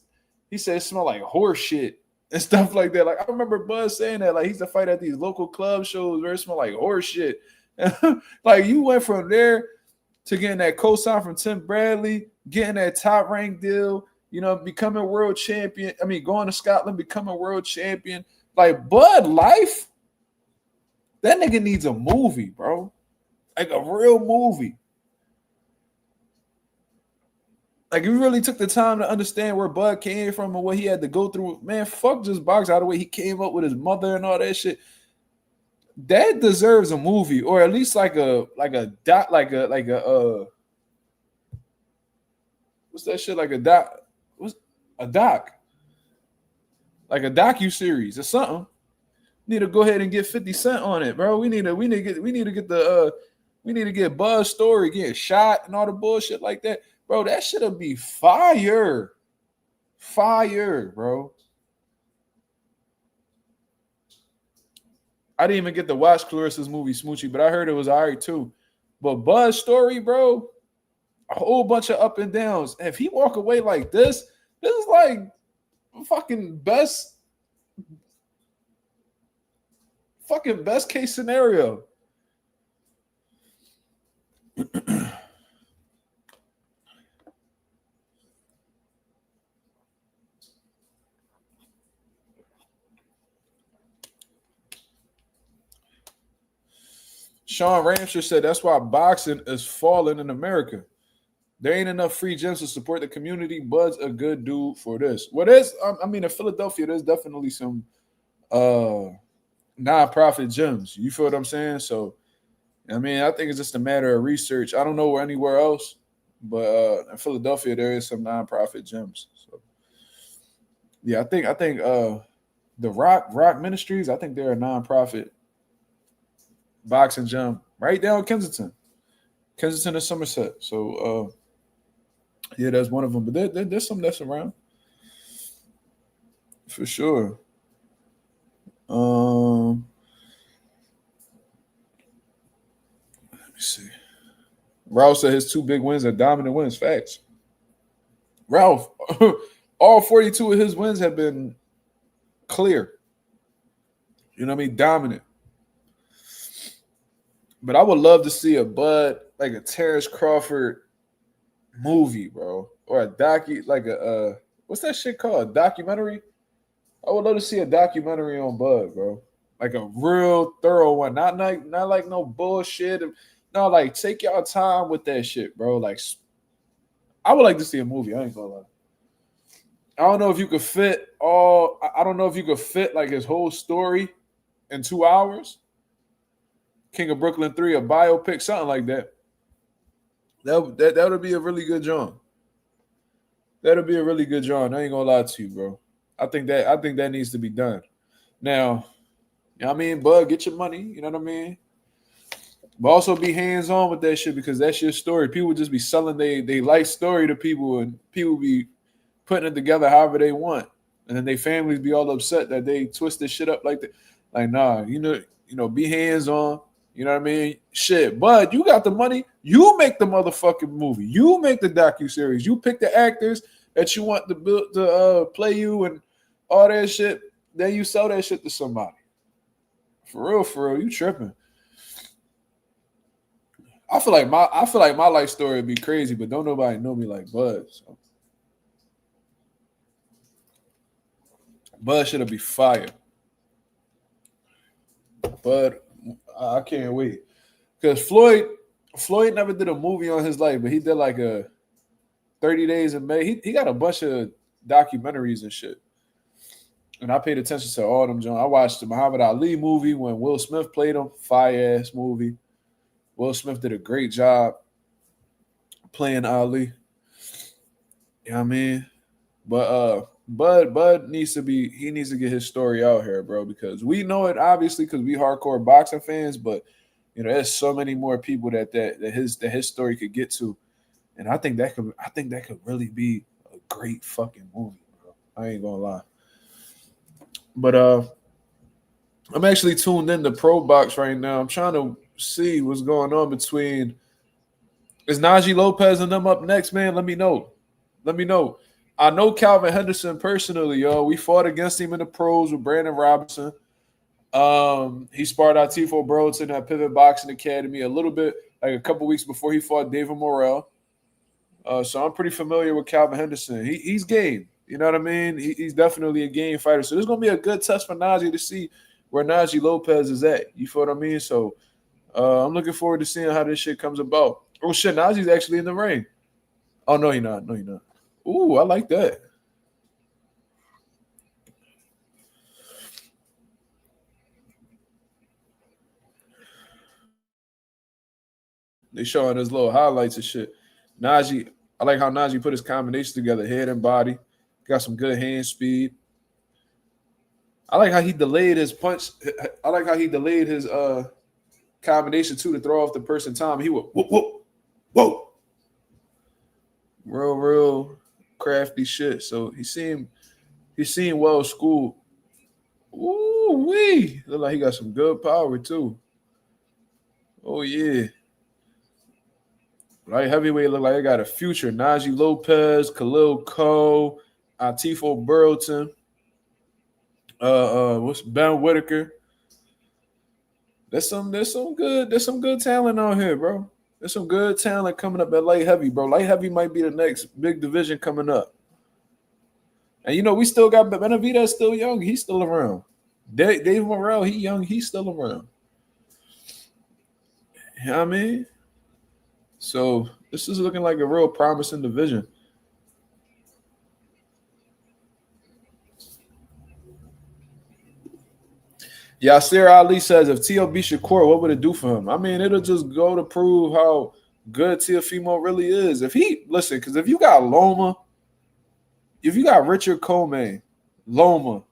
he said it smelled like horse shit and stuff like that. Like I remember Buzz saying that, like he used to fight at these local club shows where it smelled like horse shit. Like you went from there to getting that cosign from Tim Bradley, getting that top rank deal, you know, becoming world champion. I mean, going to Scotland, becoming world champion. Like Bud life. That nigga needs a movie, bro. Like a real movie. Like, if you really took the time to understand where Bud came from and what he had to go through, man, fuck just box out of the way he came up with his mother and all that shit. That deserves a movie, or at least like a doc, like a what's that shit? Like a doc, what's a doc? Like a docu-series or something. Need to go ahead and get 50 Cent on it, bro. We need to get Buzz story getting shot and all the bullshit like that. Bro, that shit'll be fire. Fire, bro. I didn't even get to watch Clarissa's movie Smoochie, but I heard it was all right too. But Buzz story, bro, a whole bunch of up and downs. And if he walk away like this is like fucking best case scenario. Sean Ramsher said that's why boxing is falling in America. There ain't enough free gyms to support the community. Bud's a good dude for this. What is? I mean, in Philadelphia, there's definitely some nonprofit gyms. You feel what I'm saying? So, I mean, I think it's just a matter of research. I don't know anywhere else, but in Philadelphia, there is some nonprofit gyms. So, yeah, I think the Rock Ministries, I think they're a nonprofit boxing gym right down in Kensington and Somerset. So, yeah, that's one of them. But there's some that's around for sure. Let me see. Ralph said his two big wins are dominant wins. Facts. Ralph, all 42 of his wins have been clear. You know what I mean? Dominant. But I would love to see a Bud, like a Terence Crawford movie, bro, or a like a what's that shit called? A documentary. I would love to see a documentary on Bud, bro. Like a real thorough one, not like no bullshit. No, like take y'all time with that shit, bro. Like I would like to see a movie. I ain't gonna lie. I don't know if you could fit all. I don't know if you could fit like his whole story in 2 hours. King of Brooklyn 3, a biopic, something like that. That would be a really good John. That'll be a really good John. I ain't gonna lie to you, bro. I think that needs to be done. Now, you know what I mean, Bud, get your money. You know what I mean? But also be hands on with that shit because that's your story. People just be selling they life story to people, and people be putting it together however they want, and then their families be all upset that they twist this shit up like that. Like, nah, be hands on. You know what I mean? Shit, Bud, you got the money. You make the motherfucking movie. You make the docuseries. You pick the actors that you want to play you and all that shit. Then you sell that shit to somebody. For real, you tripping. I feel like my life story would be crazy, but don't nobody know me like Bud. So. Bud should be fire. But I can't wait. Because Floyd never did a movie on his life, but he did like a 30 Days in May. He got a bunch of documentaries and shit. And I paid attention to all them, John. I watched the Muhammad Ali movie when Will Smith played him. Fire-ass movie. Will Smith did a great job playing Ali. You know what I mean? But Bud needs to get his story out here, bro, because we know it obviously because we hardcore boxing fans, but there's so many more people that his story could get to. And I think that could really be a great fucking movie, bro. I ain't gonna lie. But I'm actually tuned in to Pro Box right now. I'm trying to see what's going on between. Is Najee Lopez and them up next, man? Let me know. I know Calvin Henderson personally, yo. We fought against him in the pros with Brandon Robinson. He sparred Tifo Burlington at Pivot Boxing Academy a little bit, like a couple weeks before he fought David Morrell. So I'm pretty familiar with Calvin Henderson. He's game. You know what I mean? He's definitely a game fighter. So this is going to be a good test for Najee to see where Najee Lopez is at. You feel what I mean? So I'm looking forward to seeing how this shit comes about. Oh, shit, Najee's actually in the ring. Oh, no, you're not. Ooh, I like that. They showing us little highlights and shit. Najee, I like how Najee put his combinations together, head and body. Got some good hand speed. I like how he delayed his punch. I like how he delayed his combination too to throw off the person time. He would whoa. Real crafty shit. So he seemed well schooled. Ooh wee. Look like he got some good power too. Oh yeah. Light heavyweight look like they got a future. Najee Lopez, Khalil Cole, Tifo Burlington. What's Ben Whitaker? There's some good talent out here, bro. There's some good talent coming up at light heavy, bro. Light heavy might be the next big division coming up. And we still got Benavidez still young. He's still around. Dave Morrell, he young. He's still around. You know what I mean? So this is looking like a real promising division. Yasir Ali says, if T.O.B. Shakur, what would it do for him? I mean, it'll just go to prove how good Teofimo really is. Because if you got Loma, if you got Richard Coleman, Loma,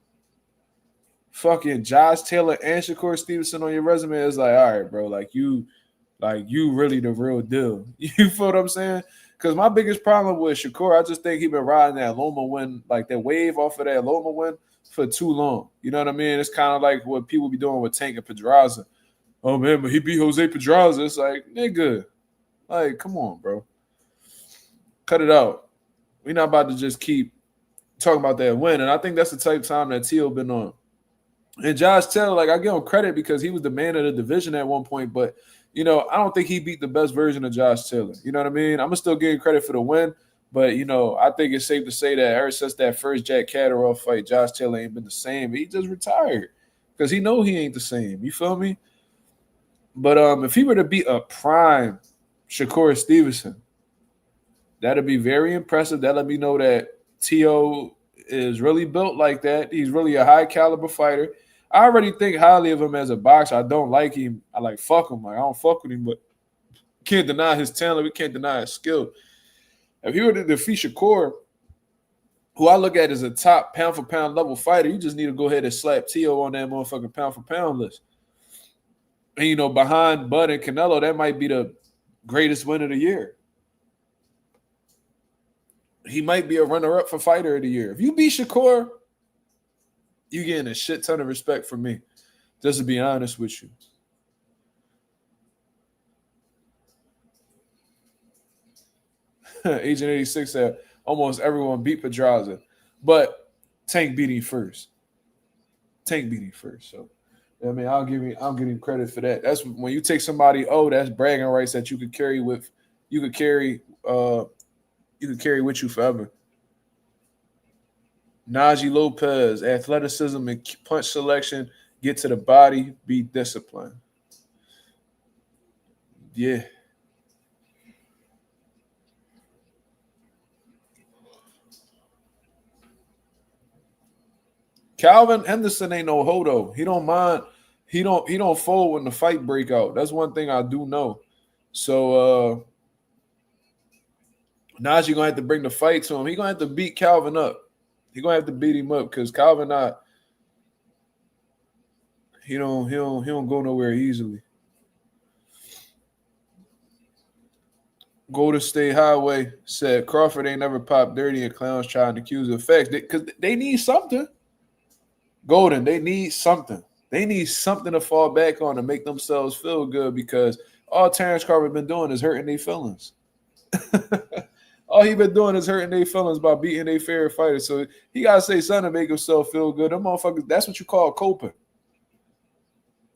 fucking Josh Taylor, and Shakur Stevenson on your resume, it's like, all right, bro, you really the real deal. You feel what I'm saying? Because my biggest problem with Shakur, I just think he been riding that Loma win, like that wave off of that Loma win for too long. You know what I mean? It's kind of like what people be doing with Tank and Pedraza. Oh, man, but he beat Jose Pedraza. It's like, nigga, like, come on, bro. Cut it out. We're not about to just keep talking about that win. And I think that's the type of time that T.O. been on. And Josh Taylor, like, I give him credit because he was the man of the division at one point, but you know, I don't think he beat the best version of Josh Taylor. You know what I mean? I'm still giving credit for the win, but you know, I think it's safe to say that ever since that first Jack Catterall fight, Josh Taylor ain't been the same. He just retired because he know he ain't the same. You feel me? But if he were to beat a prime Shakur Stevenson, that'd be very impressive. That let me know that T.O. is really built like that. He's really a high caliber fighter. I already think highly of him as a boxer. I don't like him. I like fuck him. Like I don't fuck with him, but can't deny his talent. We can't deny his skill. If he were to defeat Shakur, who I look at as a top pound for pound level fighter, you just need to go ahead and slap T.O. on that motherfucking pound for pound list. And you know, behind Bud and Canelo, that might be the greatest win of the year. He might be a runner-up for fighter of the year. If you beat Shakur, you getting a shit ton of respect from me. Just to be honest with you. Agent 86 said almost everyone beat Pedraza, but Tank beat him first. Tank beat him first. So I mean, I'll give him credit for that. That's when you take somebody, that's bragging rights that you could carry with you forever. Najee Lopez, athleticism and punch selection, get to the body, be disciplined. Yeah. Calvin Henderson ain't no hodo. He don't mind. He don't fold when the fight break out. That's one thing I do know. So Najee gonna have to bring the fight to him. He gonna have to beat Calvin up. He gonna have to beat him up because Calvin he don't go nowhere easily. Golden State Highway said Crawford ain't never popped dirty and clowns trying to accuse of facts because they need something. Golden, they need something. They need something to fall back on to make themselves feel good because all Terence Crawford been doing is hurting their feelings. All he been doing is hurting their feelings by beating their favorite fighter. So he gotta say something to make himself feel good. Them motherfuckers, that's what you call coping.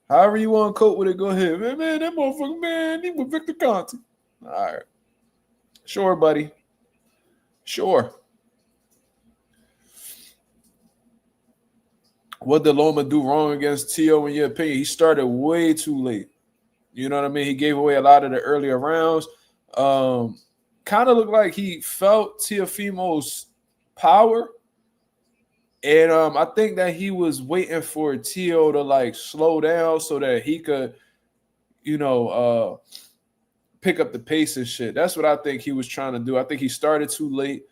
However you want to cope with it, go ahead. Man, that motherfucker, man, he was Victor Conti. All right. Sure, buddy. Sure. What did Loma do wrong against T.O. in your opinion? He started way too late. You know what I mean? He gave away a lot of the earlier rounds. Kind of looked like he felt Teofimo's power. And I think that he was waiting for T.O. to like slow down so that he could, pick up the pace and shit. That's what I think he was trying to do. I think he started too late.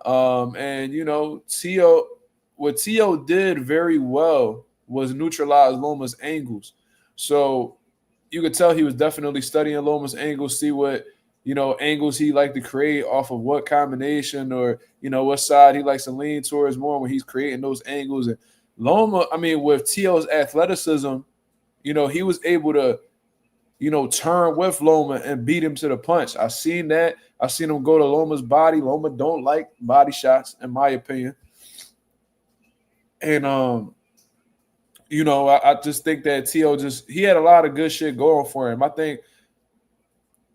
T.O. What T.O. did very well was neutralize Loma's angles. So you could tell he was definitely studying Loma's angles, see what, angles he liked to create off of what combination or, what side he likes to lean towards more when he's creating those angles. And Loma, with T.O.'s athleticism, he was able to, turn with Loma and beat him to the punch. I seen that. I seen him go to Loma's body. Loma don't like body shots, in my opinion. And, I just think that T.O. he had a lot of good shit going for him. I think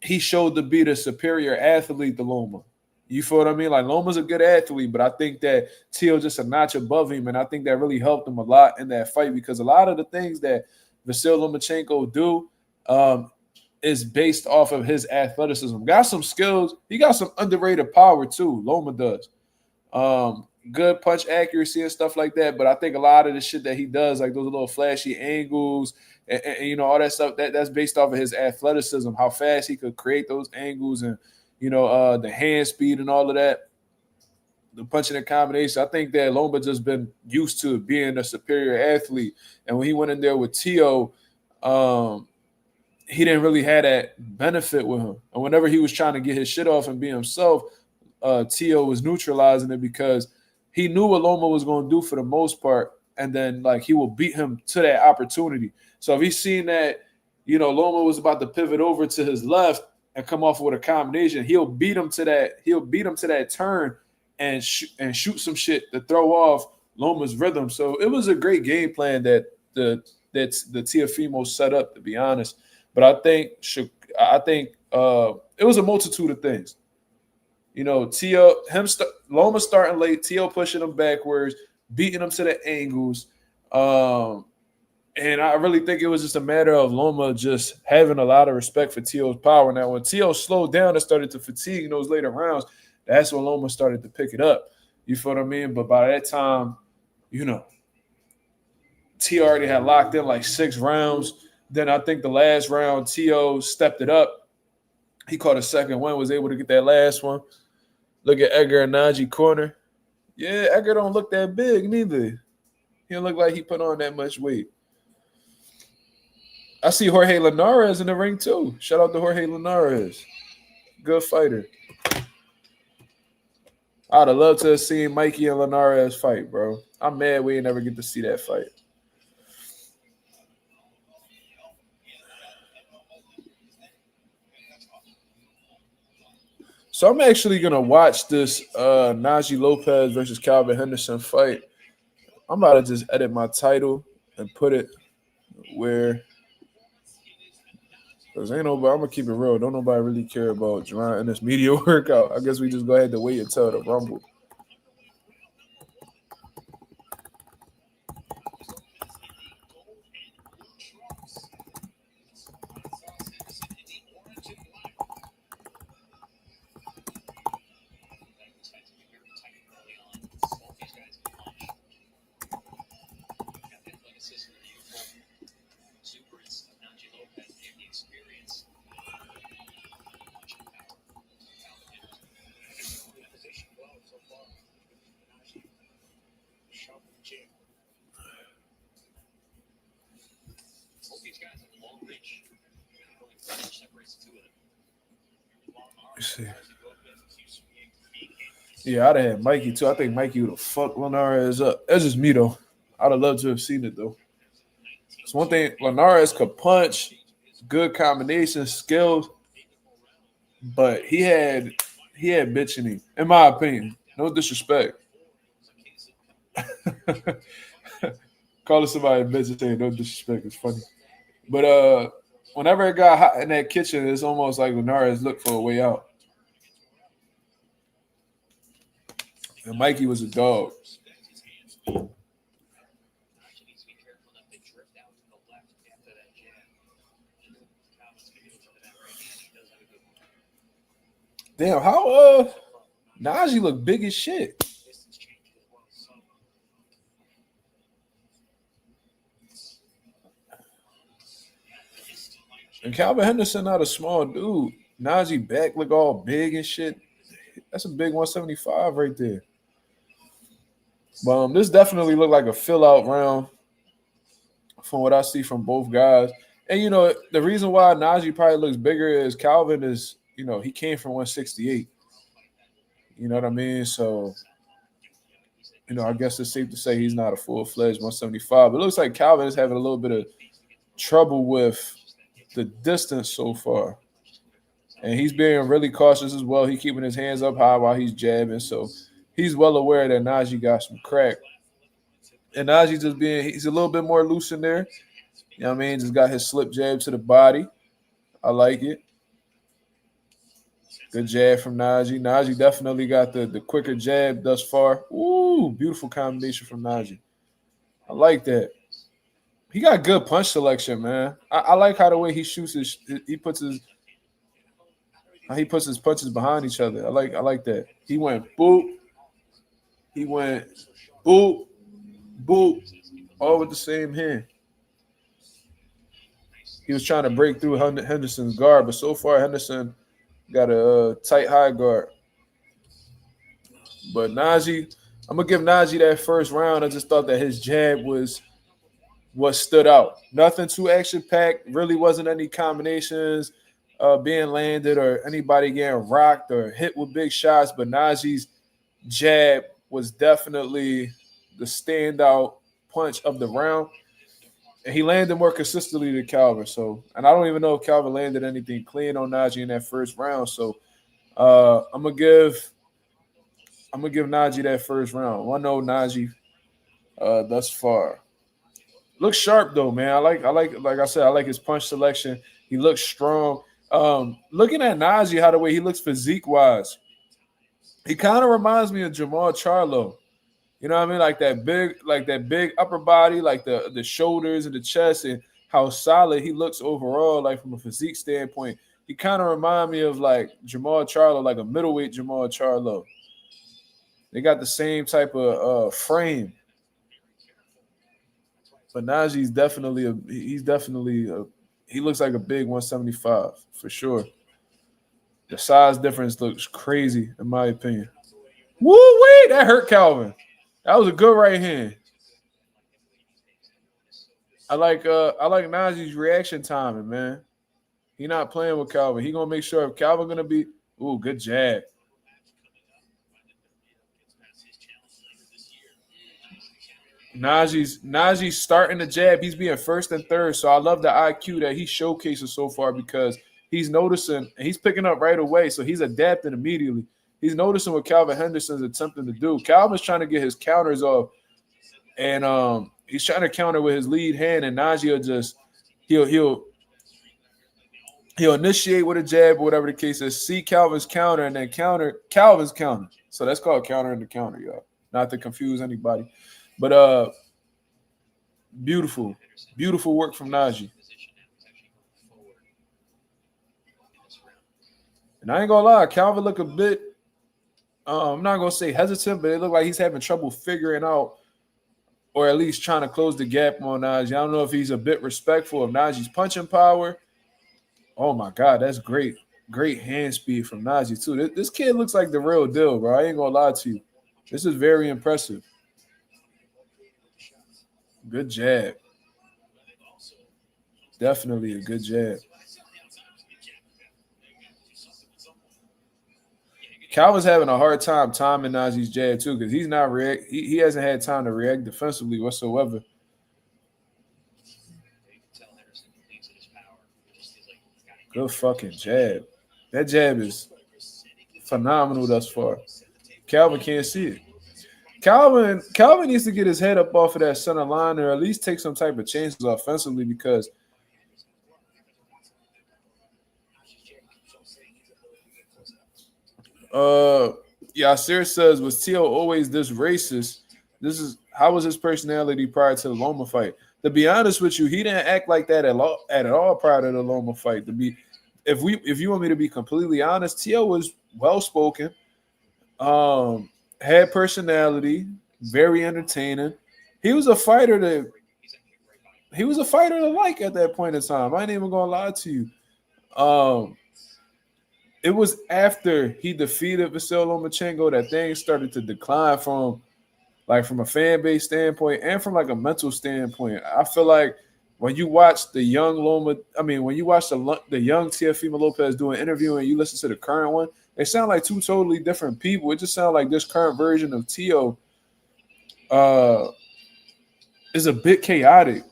he showed to be the superior athlete to Loma. You feel what I mean? Like, Loma's a good athlete, but I think that T.O. just a notch above him, and I think that really helped him a lot in that fight because a lot of the things that Vasyl Lomachenko do is based off of his athleticism. Got some skills. He got some underrated power, too. Loma does. Good punch accuracy and stuff like that, but I think a lot of the shit that he does, like those little flashy angles and all that stuff, that's based off of his athleticism, how fast he could create those angles and, the hand speed and all of that, the punching and combination. I think that Loma just been used to being a superior athlete, and when he went in there with T.O., he didn't really have that benefit with him. And whenever he was trying to get his shit off and be himself, T.O. was neutralizing it because he knew what Loma was going to do for the most part, and then like he will beat him to that opportunity. So if he's seen that, Loma was about to pivot over to his left and come off with a combination, he'll beat him to that. He'll beat him to that turn and shoot some shit to throw off Loma's rhythm. So it was a great game plan that the Teofimo set up, to be honest. But I think it was a multitude of things. You know, Loma starting late, T.O. pushing him backwards, beating him to the angles. And I really think it was just a matter of Loma just having a lot of respect for T.O.'s power. Now, when T.O. slowed down and started to fatigue in those later rounds, that's when Loma started to pick it up. You feel what I mean? But by that time, you know, T already had locked in like 6 rounds. Then I think the last round, T.O. stepped it up. He caught a second one, was able to get that last one. Look at Edgar and Najee corner. Yeah, Edgar don't look that big neither. He don't look like he put on that much weight. I see Jorge Linares in the ring too. Shout out to Jorge Linares. Good fighter. I'd have loved to have seen Mikey and Linares fight, bro. I'm mad we ain't never get to see that fight. So I'm actually gonna watch this Najee Lopez versus Calvin Henderson fight. I'm about to just edit my title and put it where, because ain't nobody, I'm gonna keep it real. Don't nobody really care about Jaron and this media workout. I guess we just go ahead and wait until the Rumble. Let's see. Yeah, I'd have had Mikey too. I think Mikey would have fucked Linares up. That's just me though. I'd have loved to have seen it though. It's one thing, Linares could punch, good combination skills, but he had bitch in him, in my opinion. No disrespect. Calling somebody a bitch and saying no disrespect is funny. But whenever it got hot in that kitchen, it's almost like Linares looked for a way out. And Mikey was a dog. Damn, how Najee look big as shit. And Calvin Henderson not a small dude. Najee back look all big and shit. That's a big 175 right there. But this definitely looked like a fill-out round from what I see from both guys. And, you know, the reason why Najee probably looks bigger is Calvin is, you know, he came from 168. You know what I mean? So, you know, I guess it's safe to say he's not a full-fledged 175. But it looks like Calvin is having a little bit of trouble with the distance so far. And he's being really cautious as well. He's keeping his hands up high while he's jabbing. So he's well aware that Najee got some crack. And Najee just he's a little bit more loose in there. You know what I mean? Just got his slip jab to the body. I like it. Good jab from Najee. Najee definitely got the quicker jab thus far. Ooh, beautiful combination from Najee. I like that. He got good punch selection, man. I like how the way he shoots he puts his punches behind each other. I like that. He went boop. He went boop, boop, all with the same hand. He was trying to break through Henderson's guard, but so far Henderson got a tight high guard. But Najee, I'm gonna give Najee that first round. I just thought that his jab was what stood out. Nothing too action packed. Really wasn't any combinations being landed or anybody getting rocked or hit with big shots. But Najee's jab was definitely the standout punch of the round. And he landed more consistently than Calvin. So, and I don't even know if Calvin landed anything clean on Najee in that first round. So I'm gonna give Najee that first round. 1-0 Najee thus far. Looks sharp though, man. I like I said, I like his punch selection. He looks strong. Looking at Najee, how the way he looks physique wise, he kind of reminds me of Jamal Charlo. You know what I mean? Like that big upper body, like the shoulders and the chest, and how solid he looks overall, like from a physique standpoint. He kind of remind me of like Jamal Charlo, like a middleweight Jamal Charlo. They got the same type of frame. But Najee's definitely he looks like a big 175 for sure. The size difference looks crazy in my opinion. Woo wee, that hurt Calvin. That was a good right hand. I like Najee's reaction timing, man. He not playing with Calvin. He gonna make sure if Calvin gonna be good jab. Najee's starting the jab. He's being first and third. So I love the IQ that he showcases so far because he's noticing and he's picking up right away. So he's adapting immediately. He's noticing what Calvin Henderson's attempting to do. Calvin's trying to get his counters off, and he's trying to counter with his lead hand, and Najee will just he'll initiate with a jab or whatever the case is, see Calvin's counter, and then counter Calvin's counter. So that's called countering the counter, y'all. Not to confuse anybody. But beautiful work from Najee. And I ain't gonna lie, Calvin look a bit. I'm not gonna say hesitant, but it looked like he's having trouble figuring out, or at least trying to close the gap on Najee. I don't know if he's a bit respectful of Najee's punching power. Oh my God, that's great hand speed from Najee too. This kid looks like the real deal, bro. I ain't gonna lie to you. This is very impressive. Good jab. Definitely a good jab. Calvin's having a hard time timing Najee's jab too because he's not he hasn't had time to react defensively whatsoever. Good fucking jab. That jab is phenomenal thus far. Calvin can't see it. Calvin needs to get his head up off of that center line or at least take some type of chances offensively because Yasir says, was Tio always this racist? How was his personality prior to the Loma fight? To be honest with you, he didn't act like that at all prior to the Loma fight. If you want me to be completely honest, Tio was well spoken. Had personality, very entertaining. He was a fighter to like at that point in time. I ain't even gonna lie to you. It was after he defeated Vasyl Lomachenko that things started to decline from a fan base standpoint and from like a mental standpoint. I feel like when you watch the young when you watch the young Teofimo Lopez do an interview and you listen to the current one, they sound like two totally different people. It just sounds like this current version of Tio is a bit chaotic.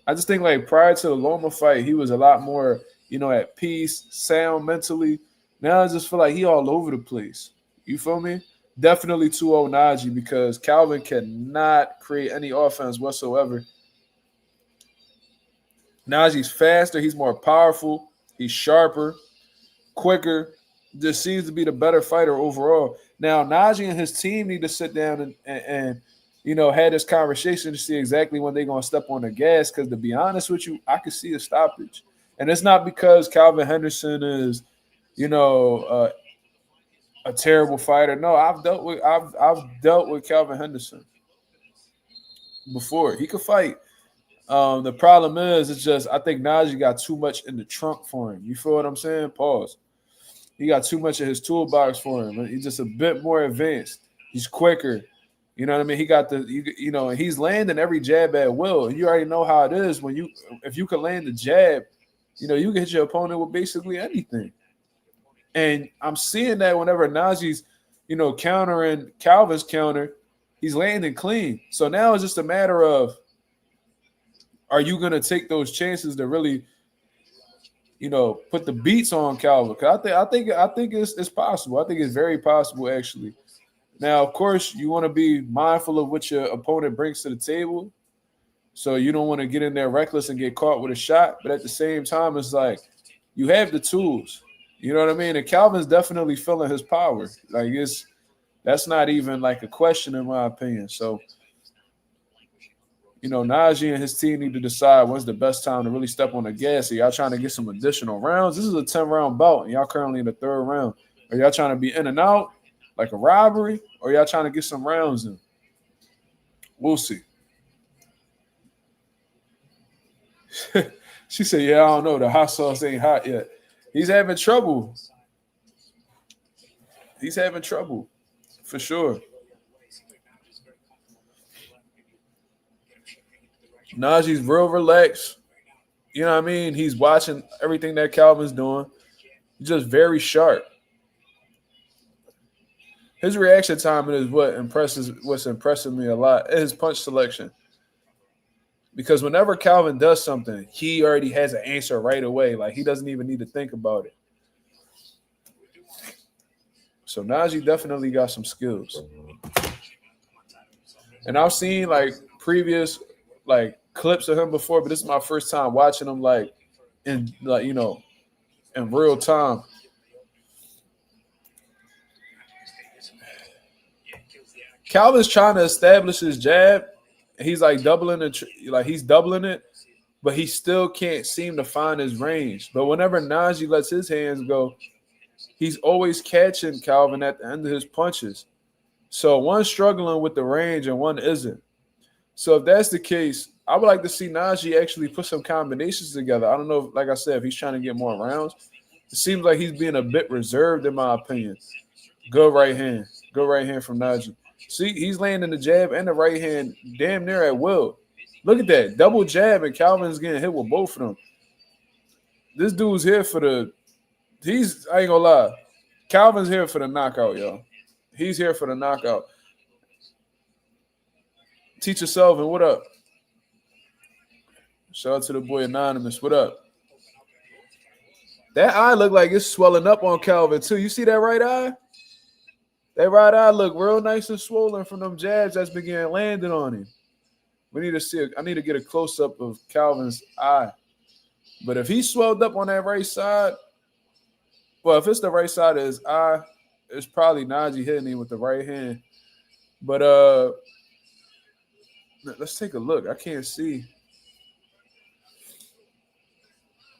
I just think like prior to the Loma fight, he was a lot more, at peace, sound mentally. Now I just feel like he all over the place. You feel me? Definitely 2-0 Najee because Calvin cannot create any offense whatsoever. Najee's faster. He's more powerful. He's sharper, quicker. Just seems to be the better fighter overall. Now, Najee and his team need to sit down and have this conversation to see exactly when they're going to step on the gas because to be honest with you, I could see a stoppage. And it's not because Calvin Henderson is a terrible fighter. No, I've dealt with Calvin Henderson before. He could fight. The problem is, it's just I think Najee got too much in the trunk for him. You feel what I'm saying? Pause. He got too much of his toolbox for him. He's just a bit more advanced. He's quicker. You know what I mean? He got and he's landing every jab at will. And you already know how it is if you can land the jab, you can hit your opponent with basically anything. And I'm seeing that whenever Najee's, countering Calvin's counter, he's landing clean. So now it's just a matter of, are you going to take those chances to really, put the beats on Calvin? Because I think it's possible. I think it's very possible, actually. Now, of course, you want to be mindful of what your opponent brings to the table. So you don't want to get in there reckless and get caught with a shot. But at the same time, it's like you have the tools. You know what I mean? And Calvin's definitely feeling his power. Like that's not even like a question in my opinion. So, Najee and his team need to decide when's the best time to really step on the gas. Are y'all trying to get some additional rounds? This is a 10-round bout, and y'all currently in the 3rd round. Are y'all trying to be in and out like a robbery, or y'all trying to get some rounds in? We'll see. She said, yeah, I don't know. The hot sauce ain't hot yet. He's having trouble. He's having trouble, for sure. Najee's real relaxed. You know what I mean? He's watching everything that Calvin's doing. He's just very sharp. His reaction time is what's impressing me a lot. His punch selection. Because whenever Calvin does something, he already has an answer right away. Like, he doesn't even need to think about it. So Najee definitely got some skills. And I've seen like previous like clips of him before, but this is my first time watching him in real time. Calvin's trying to establish his jab. He's like doubling it, but he still can't seem to find his range. But whenever Najee lets his hands go, he's always catching Calvin at the end of his punches. So one's struggling with the range and one isn't. So if that's the case, I would like to see Najee actually put some combinations together. I don't know, like I said, if he's trying to get more rounds. It seems like he's being a bit reserved in my opinion. Good right hand from Najee. See, he's landing the jab and the right hand damn near at will. Look at that. Double jab, and Calvin's getting hit with both of them. This dude's here for I ain't gonna lie. Calvin's here for the knockout, y'all. He's here for the knockout. Teacher Selvin, what up? Shout out to the boy Anonymous. What up? That eye look like it's swelling up on Calvin, too. You see that right eye? That right eye look real nice and swollen from them jabs that's began landing on him. I need to get a close-up of Calvin's eye. But if he swelled up on that right side, well, if it's the right side of his eye, it's probably Najee hitting him with the right hand. But let's take a look. I can't see.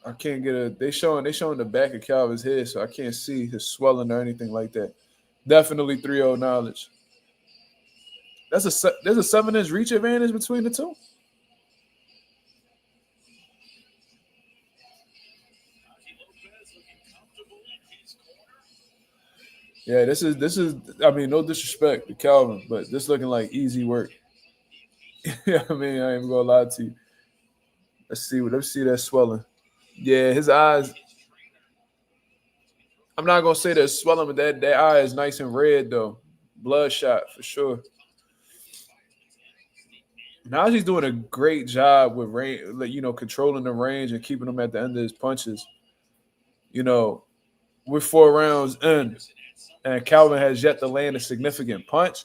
I can't get they showing the back of Calvin's head, so I can't see his swelling or anything like that. Definitely 3-0 knowledge. There's a 7-inch reach advantage between the two. Yeah, this is. I mean, no disrespect to Calvin, but this looking like easy work. Yeah, I mean, I ain't gonna lie to you. Let's see that swelling. Yeah, his eyes. I'm not gonna say that swelling, but that eye is nice and red though. Bloodshot for sure. Najee's doing a great job with range, controlling the range and keeping him at the end of his punches. We're 4 rounds in, and Calvin has yet to land a significant punch,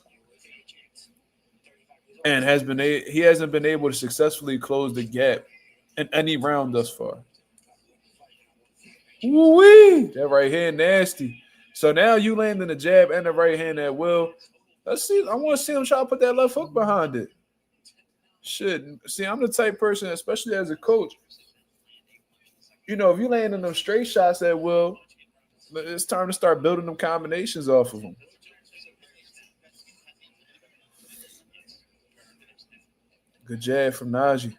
and he hasn't been able to successfully close the gap in any round thus far. Woo-wee! That right hand nasty. So now you landing the jab and the right hand at will. Let's see. I want to see him try to put that left hook behind it. Shit. See, I'm the type person, especially as a coach. If you landing them straight shots at will, it's time to start building them combinations off of them. Good jab from Najee.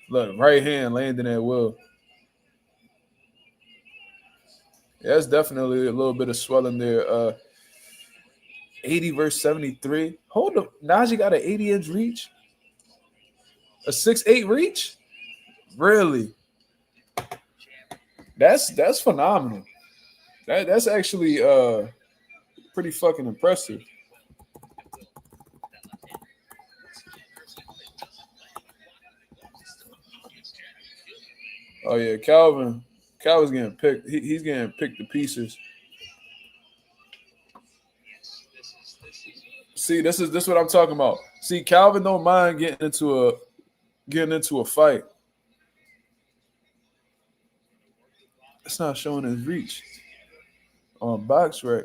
Look, right hand landing at will. Yeah, that's definitely a little bit of swelling there. 80 versus 73. Hold up. Najee got an 80-inch reach? A 6'8" reach? Really? That's phenomenal. That's actually pretty fucking impressive. Oh yeah, Calvin's getting picked. He's getting picked to pieces. See, this is what I'm talking about. See, Calvin don't mind getting into a fight. It's not showing his reach on BoxRec.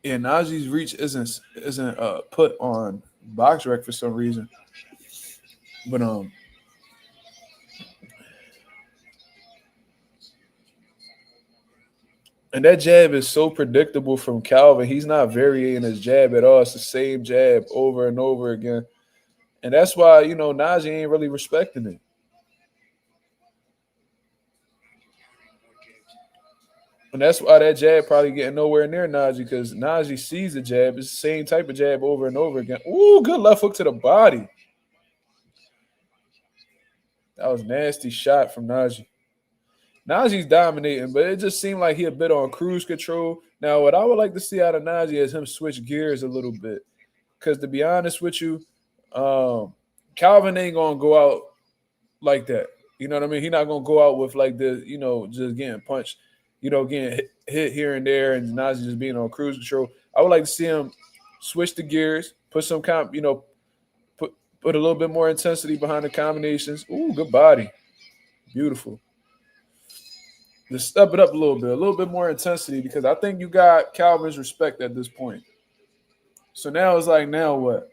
Yeah, Najee's reach isn't put on BoxRec for some reason. But and that jab is so predictable from Calvin. He's not varying his jab at all. It's the same jab over and over again. And that's why, Najee ain't really respecting it. And that's why that jab probably getting nowhere near Najee, because Najee sees the jab. It's the same type of jab over and over again. Ooh, good left hook to the body. That was a nasty shot from Najee. Najee's dominating, but it just seemed like he a bit on cruise control. Now, what I would like to see out of Najee is him switch gears a little bit. Because to be honest with you, Calvin ain't going to go out like that. You know what I mean? He's not going to go out with like this, just getting punched, getting hit here and there, and Najee just being on cruise control. I would like to see him switch the gears, put some put a little bit more intensity behind the combinations. Ooh, good body. Beautiful. Just step it up a little bit more intensity, because I think you got Calvin's respect at this point. So now it's like, now what?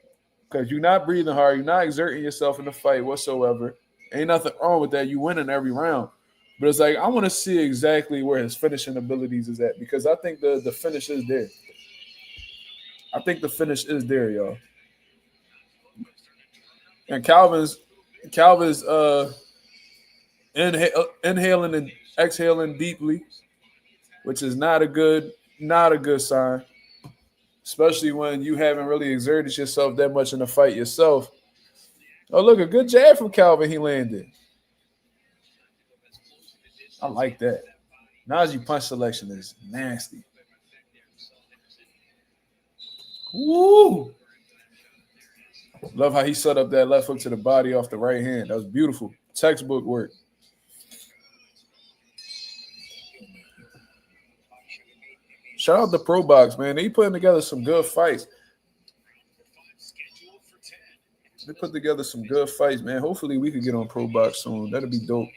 Because you're not breathing hard. You're not exerting yourself in the fight whatsoever. Ain't nothing wrong with that. You winning every round. But it's like, I want to see exactly where his finishing abilities is at, because I think the finish is there. I think the finish is there, y'all. And Calvin's inhaling and exhaling deeply, which is not a good sign, especially when you haven't really exerted yourself that much in the fight yourself. Oh, look, a good jab from Calvin he landed. I like that. Najee punch selection is nasty. Woo! Love how he set up that left hook to the body off the right hand. That was beautiful. Textbook work. Shout out to Pro Box, man. They putting together some good fights. They put together some good fights, man. Hopefully we could get on Pro Box soon. That'd be dope.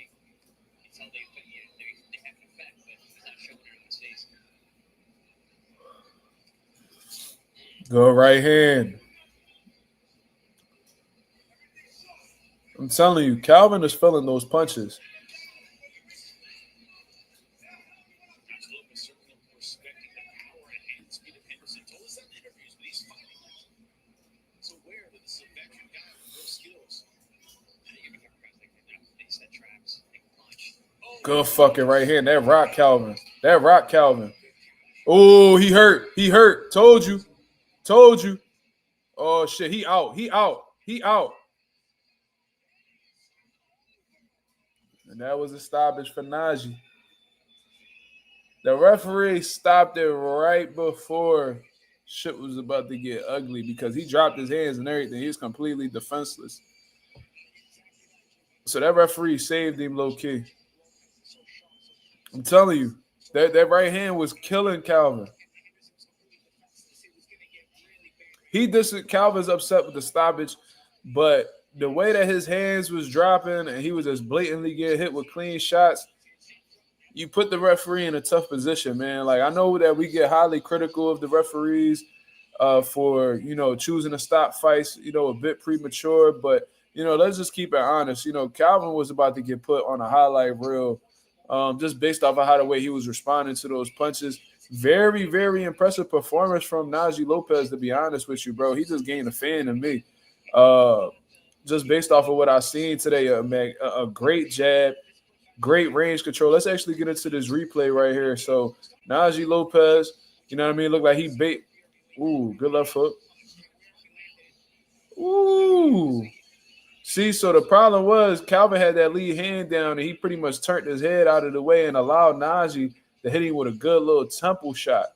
Go right hand. I'm telling you, Calvin is feeling those punches. Good fucking right hand. That rock Calvin. Oh, he hurt. Told you. Oh, shit. He out. And that was a stoppage for Najee. The referee stopped it right before shit was about to get ugly, because he dropped his hands and everything. He was completely defenseless. So that referee saved him low key. I'm telling you, that right hand was killing Calvin. Calvin's upset with the stoppage, but the way that his hands was dropping and he was just blatantly getting hit with clean shots, you put the referee in a tough position, man. Like, I know that we get highly critical of the referees for, choosing to stop fights, a bit premature, but, let's just keep it honest. Calvin was about to get put on a highlight reel just based off of how the way he was responding to those punches. Very, very impressive performance from Najee Lopez, to be honest with you, bro. He just gained a fan in me. Just based off of what I've seen today, a great jab, great range control. Let's actually get into this replay right here. So Najee Lopez, you know what I mean? Looked like he bait. Ooh, good left hook. Ooh. See, so the problem was Calvin had that lead hand down, and he pretty much turned his head out of the way and allowed Najee to hit him with a good little temple shot.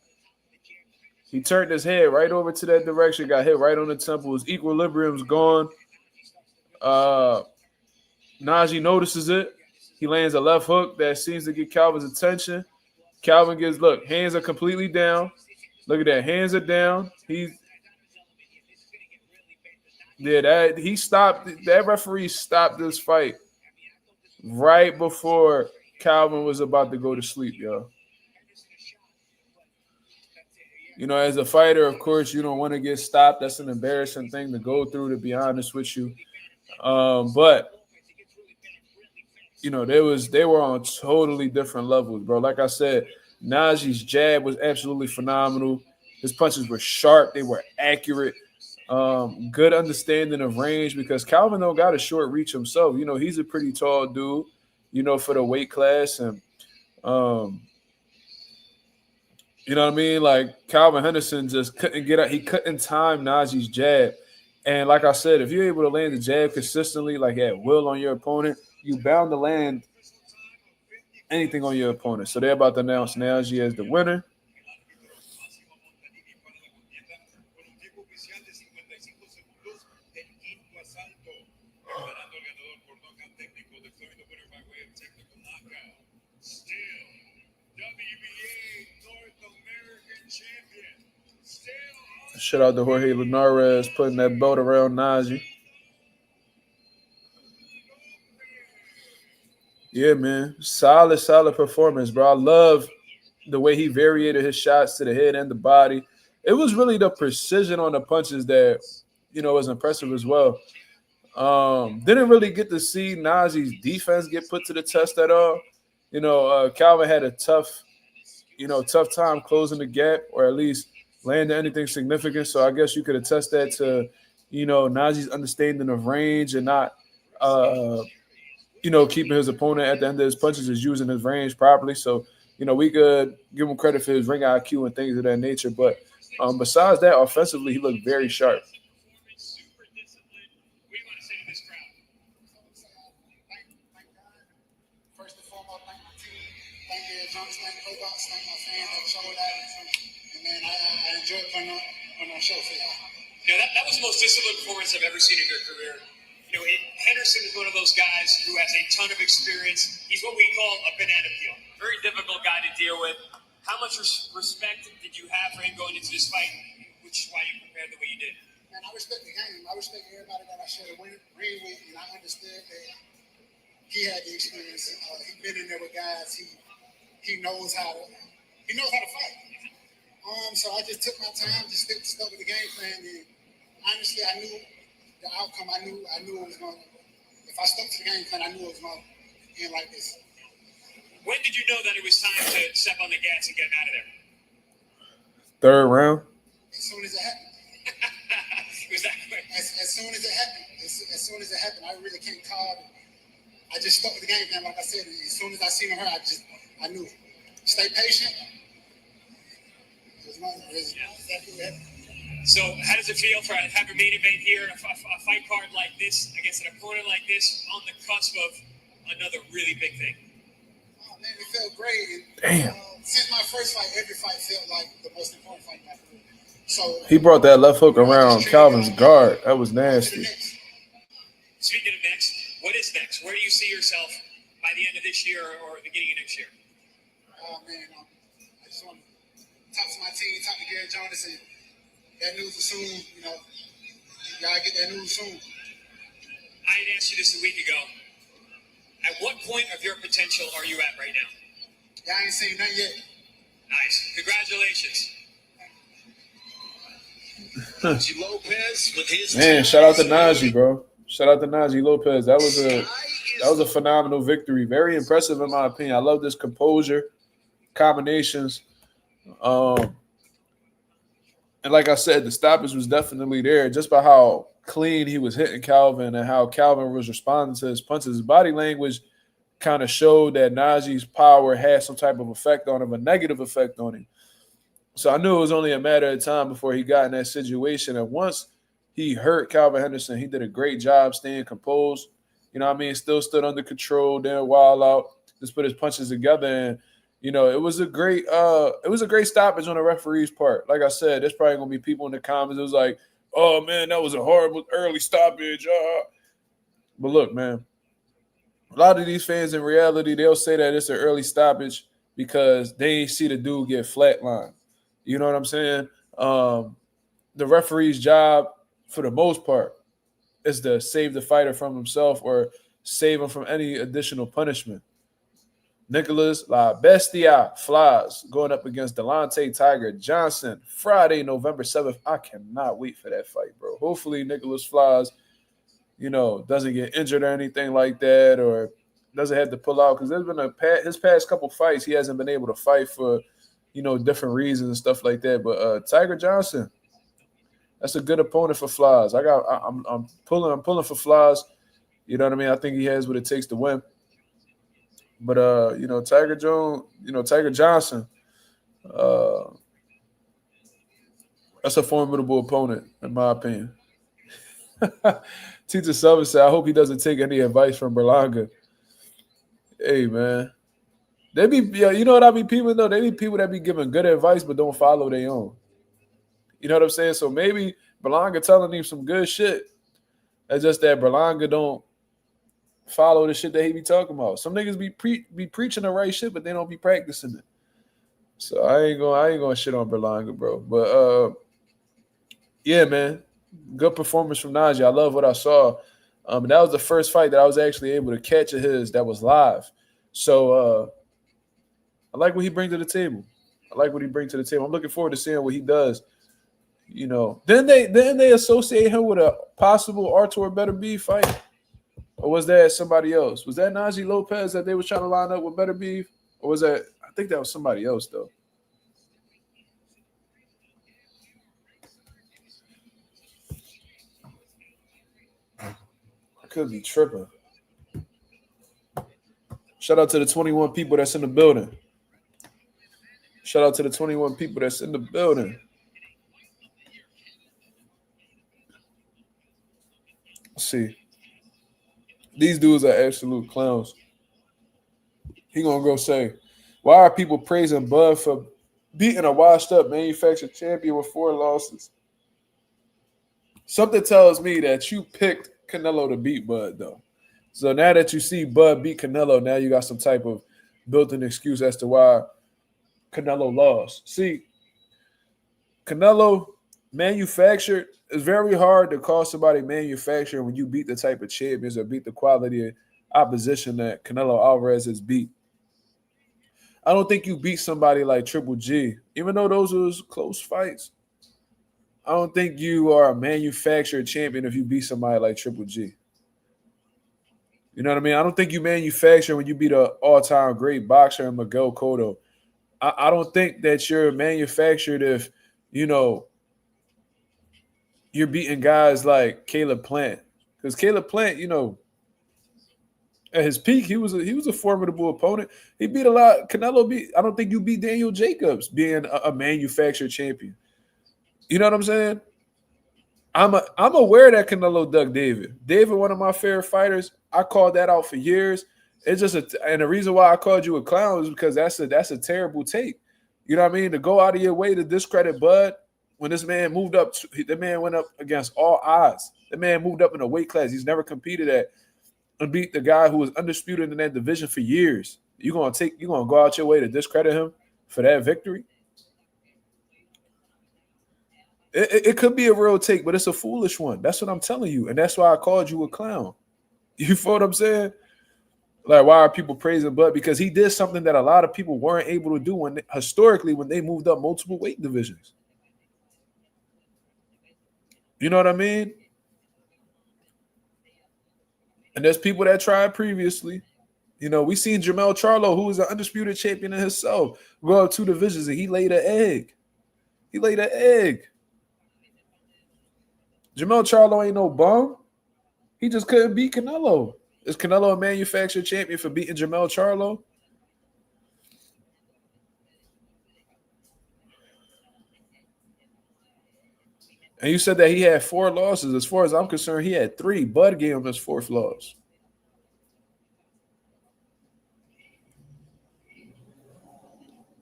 He turned his head right over to that direction, got hit right on the temple. His equilibrium's gone. Najee notices it. He lands a left hook that seems to get Calvin's attention. Calvin hands are completely down. Look at that, hands are down. Yeah, that referee stopped this fight right before Calvin was about to go to sleep, yo. As a fighter, of course, you don't want to get stopped. That's an embarrassing thing to go through, to be honest with you. But they were on totally different levels, bro. Like I said, Najee's jab was absolutely phenomenal. His punches were sharp, they were accurate. Good understanding of range because Calvin don't got a short reach himself. He's a pretty tall dude, for the weight class. And you know what I mean? Like Calvin Henderson just couldn't get out. He couldn't time Najee's jab. And like I said, if you're able to land the jab consistently, like at will on your opponent, you bound to land anything on your opponent. So they're about to announce Najee as the winner. Shout out to Jorge Linares putting that belt around Najee. Yeah, man. Solid performance, bro. I love the way he variated his shots to the head and the body. It was really the precision on the punches that, was impressive as well. Didn't really get to see Najee's defense get put to the test at all. Calvin had a tough time closing the gap or at least landing anything significant. So I guess you could attest that to, Najee's understanding of range and not, keeping his opponent at the end of his punches is using his range properly. So, we could give him credit for his ring IQ and things of that nature. But besides that, offensively, he looked very sharp. I enjoyed putting on show for y'all. That was the most disciplined performance I've ever seen in your career. Henderson is one of those guys who has a ton of experience. He's what we call a banana peel. Very difficult guy to deal with. How much respect did you have for him going into this fight, which is why you prepared the way you did? Man, I respect the game. I respect everybody that I shared a ring with, and I understood that he had the experience. He's been in there with guys. He knows how to fight. So I just took my time, just stuck with the game plan, and honestly, I knew the outcome. I knew it was going to. If I stuck to the game plan, I knew it was going to end like this. When did you know that it was time to step on the gas and get out of there? Third round. As soon as it happened. Was that quick? As soon as it happened. As soon as it happened, I really can't call it. I just stuck with the game plan, like I said. As soon as I seen her, I knew. Stay patient. So how does it feel to have a main event here, a fight card like this, against an opponent like this, on the cusp of another really big thing? Oh, man, it felt great. Damn. Since my first fight, every fight felt like the most important fight in my career. So he brought that left hook around Calvin's guard. That was nasty. Speaking of next, what is next? Where do you see yourself by the end of this year or the beginning of next year? Oh, man, I just want to talk to my team, talk to Gary Jonas, and that news is soon. Y'all get that news soon. I had asked you this a week ago. At what point of your potential are you at right now? Y'all ain't seen nothing yet. Nice. Congratulations. Lopez with his Man, shout out to Najee, bro. Shout out to Najee Lopez. That was a phenomenal victory. Very impressive in my opinion. I love this composure, combinations. And like I said, the stoppage was definitely there just by how clean he was hitting Calvin and how Calvin was responding to his punches. His body language kind of showed that Najee's power had some type of effect on him, a negative effect on him. So I knew it was only a matter of time before he got in that situation. And once he hurt Calvin Henderson, he did a great job staying composed. You know what I mean? Still stood under control, didn't wild out, just put his punches together. And it was a great stoppage on the referee's part. Like I said, there's probably gonna be people in the comments. It was like, oh man, that was a horrible early stoppage. But look, man, a lot of these fans in reality, they'll say that it's an early stoppage because they ain't see the dude get flatlined. You know what I'm saying? The referee's job, for the most part, is to save the fighter from himself or save him from any additional punishment. Nicholas La Bestia Flies going up against Delonte Tiger Johnson Friday, November 7th. I cannot wait for that fight, bro. Hopefully Nicholas Flies, doesn't get injured or anything like that, or doesn't have to pull out, because there's been his past couple fights he hasn't been able to fight for, different reasons and stuff like that. But Tiger Johnson, that's a good opponent for Flies. I'm pulling for Flies. You know what I mean? I think he has what it takes to win. But Tiger Johnson, that's a formidable opponent, in my opinion. Teacher Sullivan said, I hope he doesn't take any advice from Berlanga. Hey, man. You know what I be people, though? They be people that be giving good advice but don't follow their own. You know what I'm saying? So maybe Berlanga telling him some good shit. It's just that Berlanga don't follow the shit that he be talking about. Some niggas be preaching the right shit, but they don't be practicing it. So I ain't gonna shit on Berlanga, bro. But yeah, man, good performance from Najee. I love what I saw. That was the first fight that I was actually able to catch of his that was live. So I like what he brings to the table. I'm looking forward to seeing what he does. Then they associate him with a possible Artur Better Beef fight. Or was that somebody else? Was that Najee Lopez that they was trying to line up with Better Beef? Or was that – I think that was somebody else, though. I could be tripping. Shout out to the 21 people that's in the building. Let's see. These dudes are absolute clowns. He gonna go say, why are people praising Bud for beating a washed-up manufactured champion with 4 losses? Something tells me that you picked Canelo to beat Bud, though. So now that you see Bud beat Canelo, now you got some type of built-in excuse as to why Canelo lost. See, Canelo manufactured. It's very hard to call somebody manufactured when you beat the type of champions or beat the quality of opposition that Canelo Alvarez has beat. I don't think you beat somebody like Triple G, even though those was close fights. I don't think you are a manufactured champion if you beat somebody like Triple G. You know what I mean? I don't think you manufacture when you beat an all-time great boxer in Miguel Cotto. I don't think that you're manufactured if, you're beating guys like Caleb Plant. Because Caleb Plant, at his peak, he was a formidable opponent. He beat a lot. Canelo beat. I don't think you beat Daniel Jacobs being a manufactured champion. You know what I'm saying? I'm aware that Canelo dug David. David, one of my favorite fighters. I called that out for years. It's just and the reason why I called you a clown is because that's a terrible take. You know what I mean? To go out of your way to discredit Bud when this man moved up. The man went up against all odds. The man moved up in a weight class he's never competed at and beat the guy who was undisputed in that division for years. You're gonna go out your way to discredit him for that victory? It could be a real take, but it's a foolish one. That's what I'm telling you, and that's why I called you a clown. You feel what I'm saying? Like, why are people praising Bud? Because he did something that a lot of people weren't able to do historically when they moved up multiple weight divisions. You know what I mean? And there's people that tried previously. We seen Jermell Charlo, who was an undisputed champion in himself, go up 2 divisions, and he laid an egg. Jermell Charlo ain't no bum. He just couldn't beat Canelo. Is Canelo a manufactured champion for beating Jermell Charlo? And you said that he had 4 losses. As far as I'm concerned, he had 3. Bud gave him his 4th loss.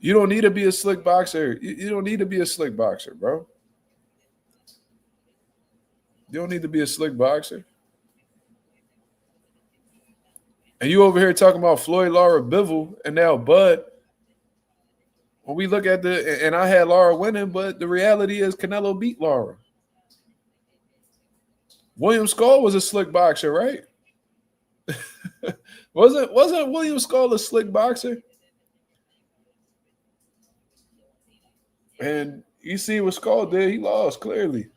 You don't need to be a slick boxer. You don't need to be a slick boxer, bro. You don't need to be a slick boxer. And you over here talking about Floyd Lara Bivol and now Bud. When we look at and I had Lara winning, but the reality is Canelo beat Lara. William Skull was a slick boxer, right? wasn't William Skull a slick boxer? And you see what Skull did, he lost clearly.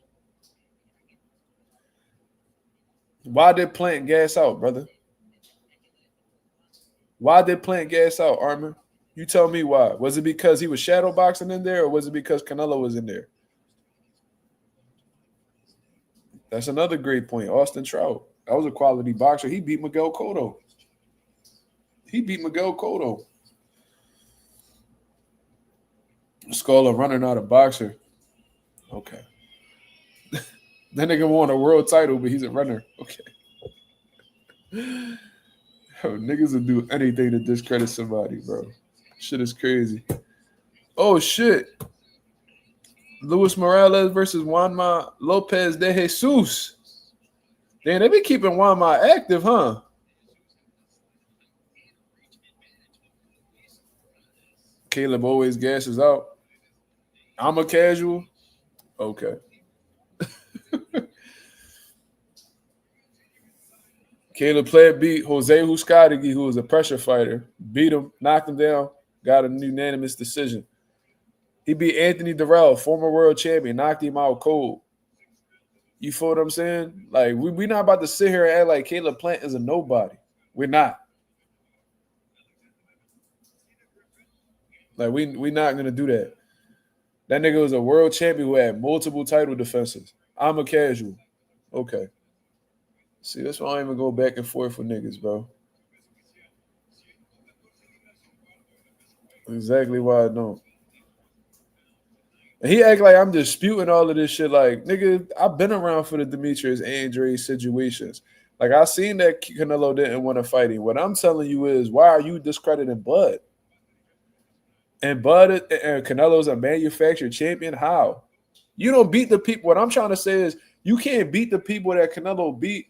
Why did Plant gas out, brother? Why did Plant gas out, Armin? You tell me why. Was it because he was shadow boxing in there, or was it because Canelo was in there? That's another great point. Austin Trout. That was a quality boxer. He beat Miguel Cotto. Skull a runner, not a boxer. Okay. That nigga won a world title, but he's a runner. Okay. Yo, niggas will do anything to discredit somebody, bro. Shit is crazy. Oh, shit. Luis Morales versus Juanma Lopez de Jesus. Damn, they be keeping Juanma active, huh? Caleb always gasses out. I'm a casual. Okay. Caleb Plant beat Jose Huscadigi, who was a pressure fighter. Beat him, knocked him down, got a unanimous decision. He beat Anthony Durrell, former world champion, knocked him out cold. You feel what I'm saying? Like, we're not about to sit here and act like Caleb Plant is a nobody. We're not. Like, we're not going to do that. That nigga was a world champion who had multiple title defenses. I'm a casual. Okay. See, that's why I don't even go back and forth with niggas, bro. Exactly why I don't. And he act like I'm disputing all of this shit. Like, nigga, I've been around for the Demetrius Andrade situations. Like, I seen that Canelo didn't want to fight him. What I'm telling you is, why are you discrediting Bud? And Bud and Canelo's a manufactured champion? How? You don't beat the people. What I'm trying to say is, you can't beat the people that Canelo beat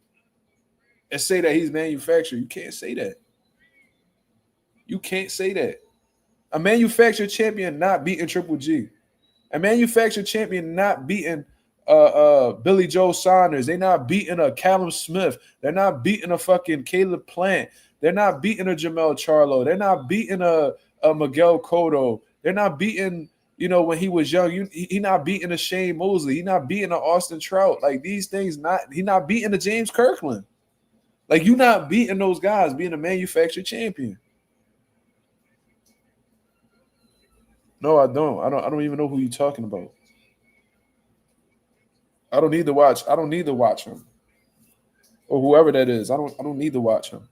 and say that he's manufactured. You can't say that. You can't say that. A manufactured champion not beating Triple G. A manufactured champion not beating Billy Joe Saunders. They're not beating a Callum Smith. They're not beating a fucking Caleb Plant. They're not beating a Jamel Charlo. They're not beating a Miguel Cotto. They're not beating, when he was young. He not beating a Shane Mosley. He not beating a Austin Trout. Like, these things he not beating a James Kirkland. Like, you not beating those guys being a manufactured champion. No, I don't. I don't even know who you're talking about. I don't need to watch. I don't need to watch him. Or whoever that is. I don't need to watch him.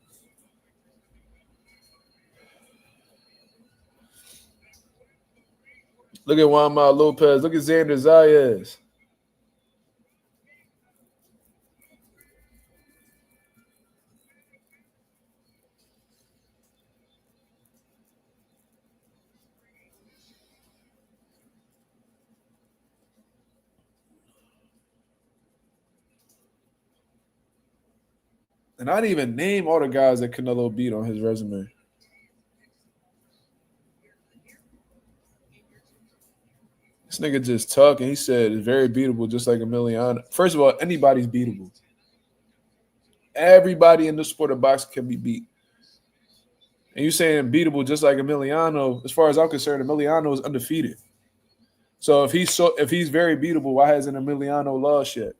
Look at Juanma Lopez. Look at Xander Zayas. And I didn't even name all the guys that Canelo beat on his resume. This nigga just talking. He said it's very beatable, just like Emiliano. First of all, anybody's beatable. Everybody in the sport of boxing can be beat. And you saying beatable just like Emiliano, as far as I'm concerned, Emiliano is undefeated. So if he's very beatable, why hasn't Emiliano lost yet?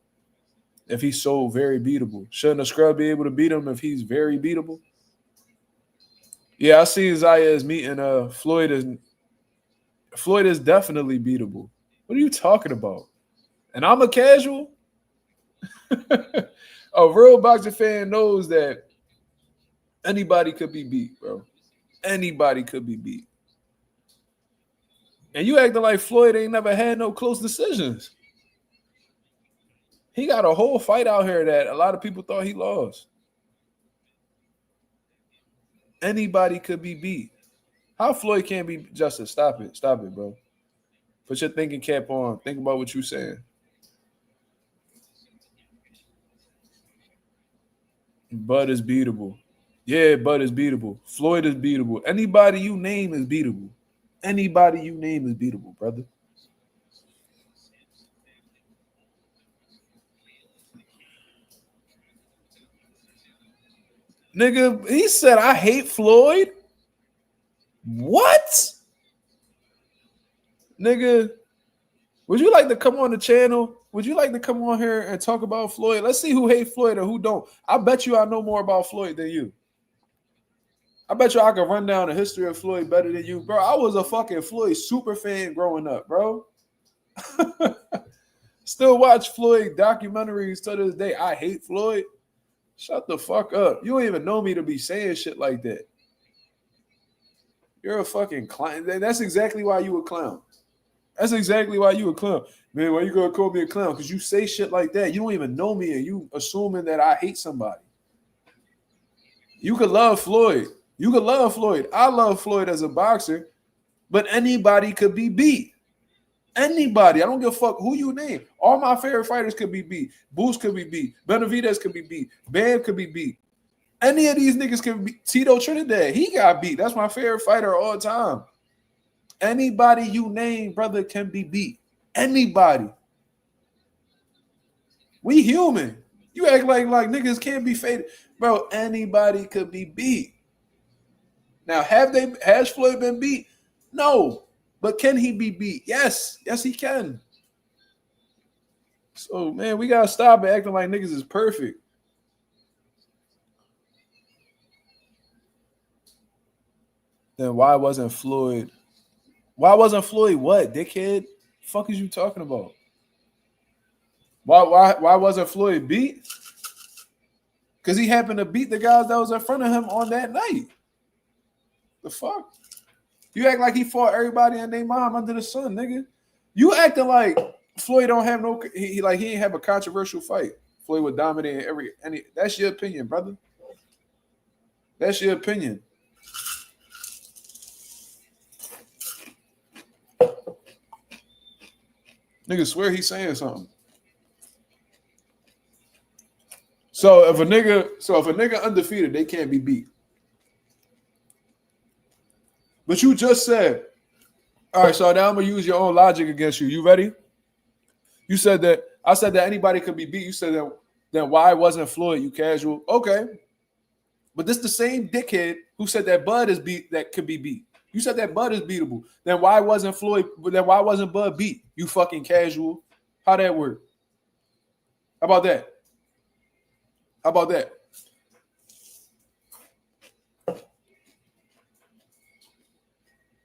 If he's so very beatable, shouldn't a scrub be able to beat him if he's very beatable? Yeah, I see Zayas meeting Floyd is definitely beatable. What are you talking about? And I'm a casual? A real boxing fan knows that anybody could be beat, bro. Anybody could be beat. And you acting like Floyd ain't never had no close decisions. He got a whole fight out here that a lot of people thought he lost. Anybody could be beat. How Floyd can't be Justice? Stop it. Stop it, bro. Put your thinking cap on. Think about what you're saying. Bud is beatable. Yeah, Bud is beatable. Floyd is beatable. Anybody you name is beatable. Anybody you name is beatable, brother. Nigga, he said, I hate Floyd. What? Nigga, would you like to come on the channel? Would you like to come on here and talk about Floyd? Let's see who hates Floyd or who don't. I bet you I know more about Floyd than you. I bet you I can run down the history of Floyd better than you. Bro, I was a fucking Floyd super fan growing up, bro. Still watch Floyd documentaries to this day. I hate Floyd. Shut the fuck up. You don't even know me to be saying shit like that. You're a fucking clown. That's exactly why you a clown. That's exactly why you a clown. Man, why you gonna call me a clown? Because you say shit like that. You don't even know me and you assuming that I hate somebody. You could love Floyd. You could love Floyd. I love Floyd as a boxer, but anybody could be beat. Anybody. I don't give a fuck who you name. All my favorite fighters could be beat. Boots could be beat. Benavidez could be beat. Bam could be beat. Any of these niggas could be. Tito Trinidad, he got beat. That's my favorite fighter of all time. Anybody you name, brother, can be beat. Anybody. We human. You act like niggas can't be faded. Bro, anybody could be beat. Now, has Floyd been beat? No. But can he be beat? Yes. Yes, he can. So, man, we got to stop acting like niggas is perfect. Then why wasn't Floyd what, dickhead? Fuck is you talking about? Why wasn't Floyd beat? Because he happened to beat the guys that was in front of him on that night. The fuck? You act like he fought everybody and their mom under the sun, nigga. You acting like Floyd don't have no he ain't have a controversial fight. Floyd would dominate any. That's your opinion, brother. That's your opinion. Nigga swear he's saying something. So if a nigga undefeated, they can't be beat. But you just said, all right, so now I'm gonna use your own logic against you. You ready? You said that I said that anybody could be beat. You said that then why wasn't Floyd, you casual? Okay. But this the same dickhead who said that Bud is beat that could be beat. You said that Bud is beatable. Then why wasn't Bud beat? You fucking casual. How that work? How about that? How about that?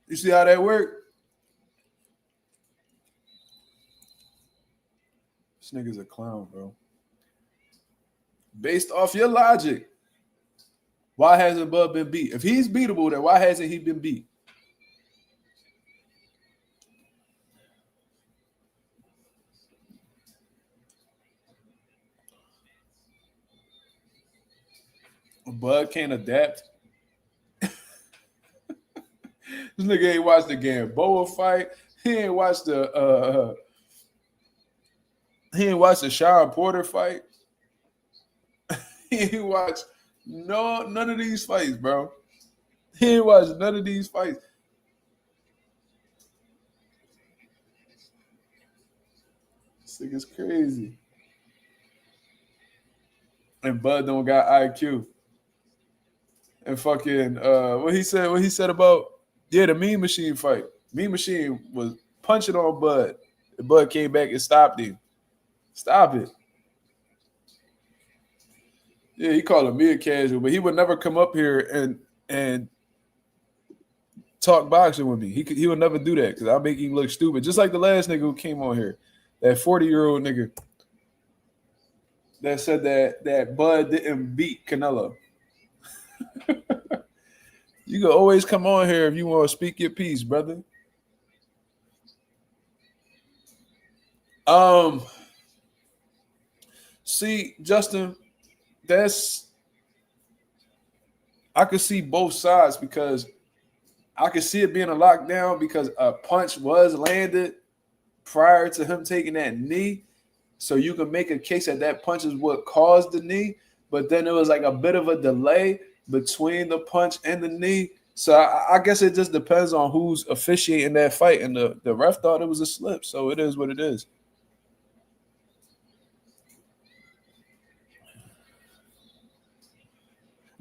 You see how that work? This nigga's a clown, bro. Based off your logic, why hasn't Bud been beat? If he's beatable, then why hasn't he been beat? Bud can't adapt. This nigga ain't watched the Gamboa fight. He ain't watched the Sharon Porter fight. He ain't watched none of these fights, bro. He ain't watched none of these fights. This nigga's crazy. And Bud don't got IQ. And fucking what he said about the Mean Machine fight. Mean Machine was punching on Bud. And Bud came back and stopped him. Stop it. Yeah, he called me a casual, but he would never come up here and talk boxing with me. He would never do that because I'll make him look stupid. Just like the last nigga who came on here. That 40-year-old nigga that said that Bud didn't beat Canelo. You can always come on here if you want to speak your piece, brother. See, Justin, I could see both sides because I could see it being a lockdown because a punch was landed prior to him taking that knee. So you can make a case that punch is what caused the knee, but then it was like a bit of a delay between the punch and the knee. So I guess it just depends on who's officiating that fight. And the ref thought it was a slip. So it is what it is.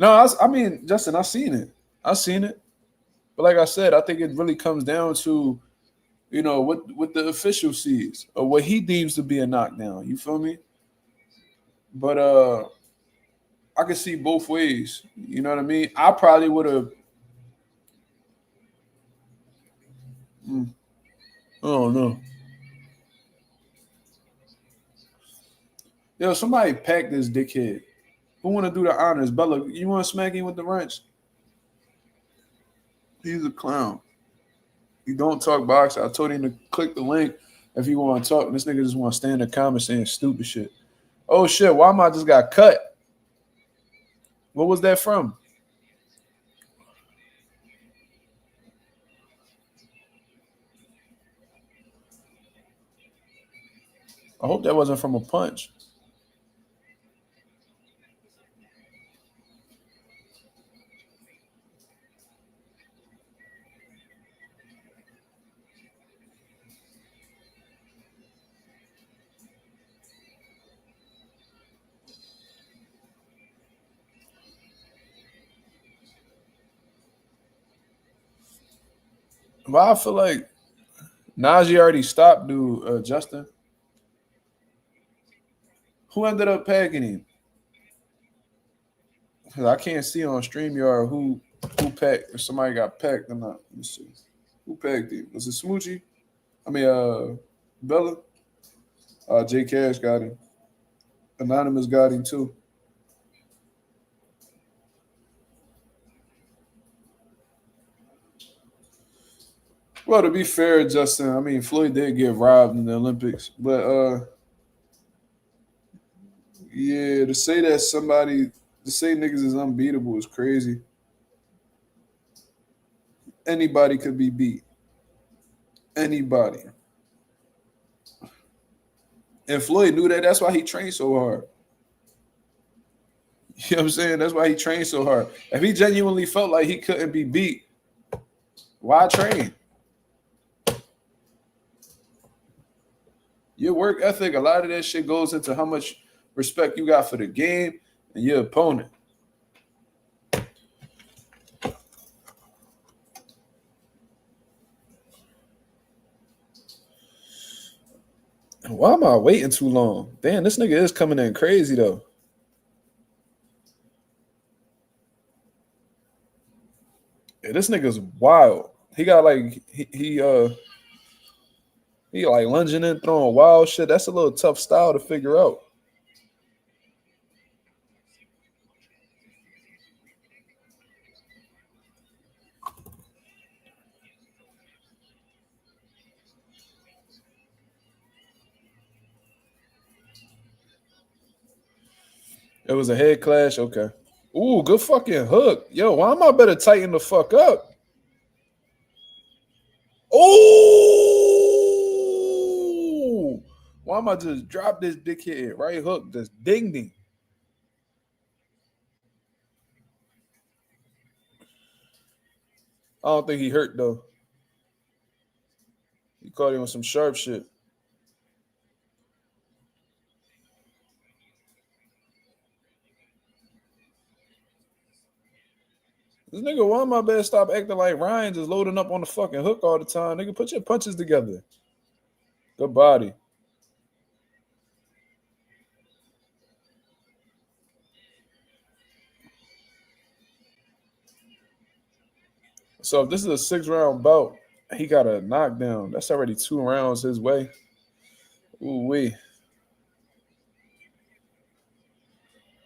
No, I mean, Justin, I seen it. But like I said, I think it really comes down to, what the official sees or what he deems to be a knockdown. You feel me? But I can see both ways. You know what I mean? I probably would have. I don't know. Yo, somebody pack this dickhead. Who want to do the honors? Bella, you want to smack him with the wrench? He's a clown. He don't talk boxing. I told him to click the link if you want to talk. And this nigga just want to stand in the comments saying stupid shit. Oh shit, Walmart just got cut. What was that from? I hope that wasn't from a punch. Well, I feel like Najee already stopped, dude, Justin. Who ended up packing him? 'Cause I can't see on StreamYard who packed. If somebody got packed or not. Let me see. Who packed him? Was it Smoochie? I mean, Bella. J Cash got him. Anonymous got him too. Well, to be fair, Justin, I mean Floyd did get robbed in the Olympics, but yeah, to say niggas is unbeatable is crazy. Anybody could be beat. Anybody. And Floyd knew that. That's why he trained so hard. You know what I'm saying? That's why he trained so hard. If he genuinely felt like he couldn't be beat, why train? Your work ethic, a lot of that shit goes into how much respect you got for the game and your opponent. Why am I waiting too long? Damn, this nigga is coming in crazy though. Yeah, this nigga's wild. He got like he like lunging in, throwing wild shit. That's a little tough style to figure out. It was a head clash. Okay. Ooh, good fucking hook. Yo, why am I better tighten the fuck up? Ooh! Why am I just drop this dickhead right hook? Just ding ding. I don't think he hurt though. He caught him with some sharp shit. This nigga, why am I better stop acting like Ryan just loading up on the fucking hook all the time? Nigga, put your punches together. Good body. So if this is a 6-round bout, he got a knockdown. That's already 2 rounds his way. Ooh wee.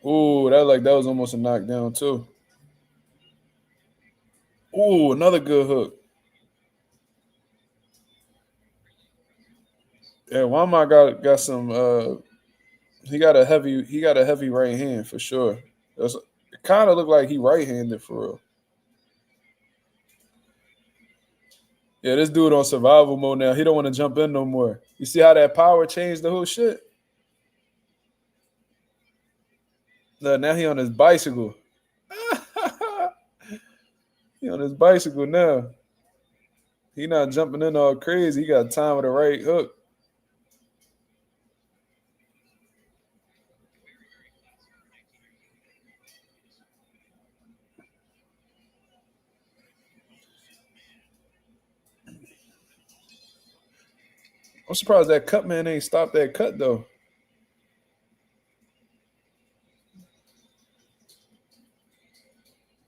Ooh, that was almost a knockdown too. Ooh, another good hook. Yeah, Wama got some. He got a heavy right hand for sure. It kind of looked like he right-handed for real. Yeah, this dude on survival mode now. He don't want to jump in no more. You see how that power changed the whole shit? No, now he on his bicycle. He on his bicycle now. He not jumping in all crazy. He got time with the right hook. I'm surprised that cut man ain't stopped that cut though.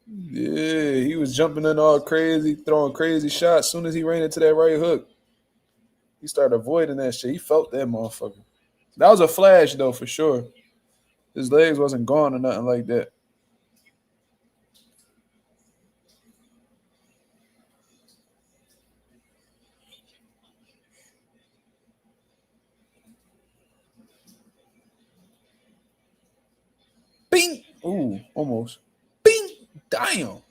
Yeah, he was jumping in all crazy, throwing crazy shots. As soon as he ran into that right hook, he started avoiding that shit. He felt that motherfucker. That was a flash though, for sure. His legs wasn't gone or nothing like that. Bing! Ooh, almost. Bing! Damn!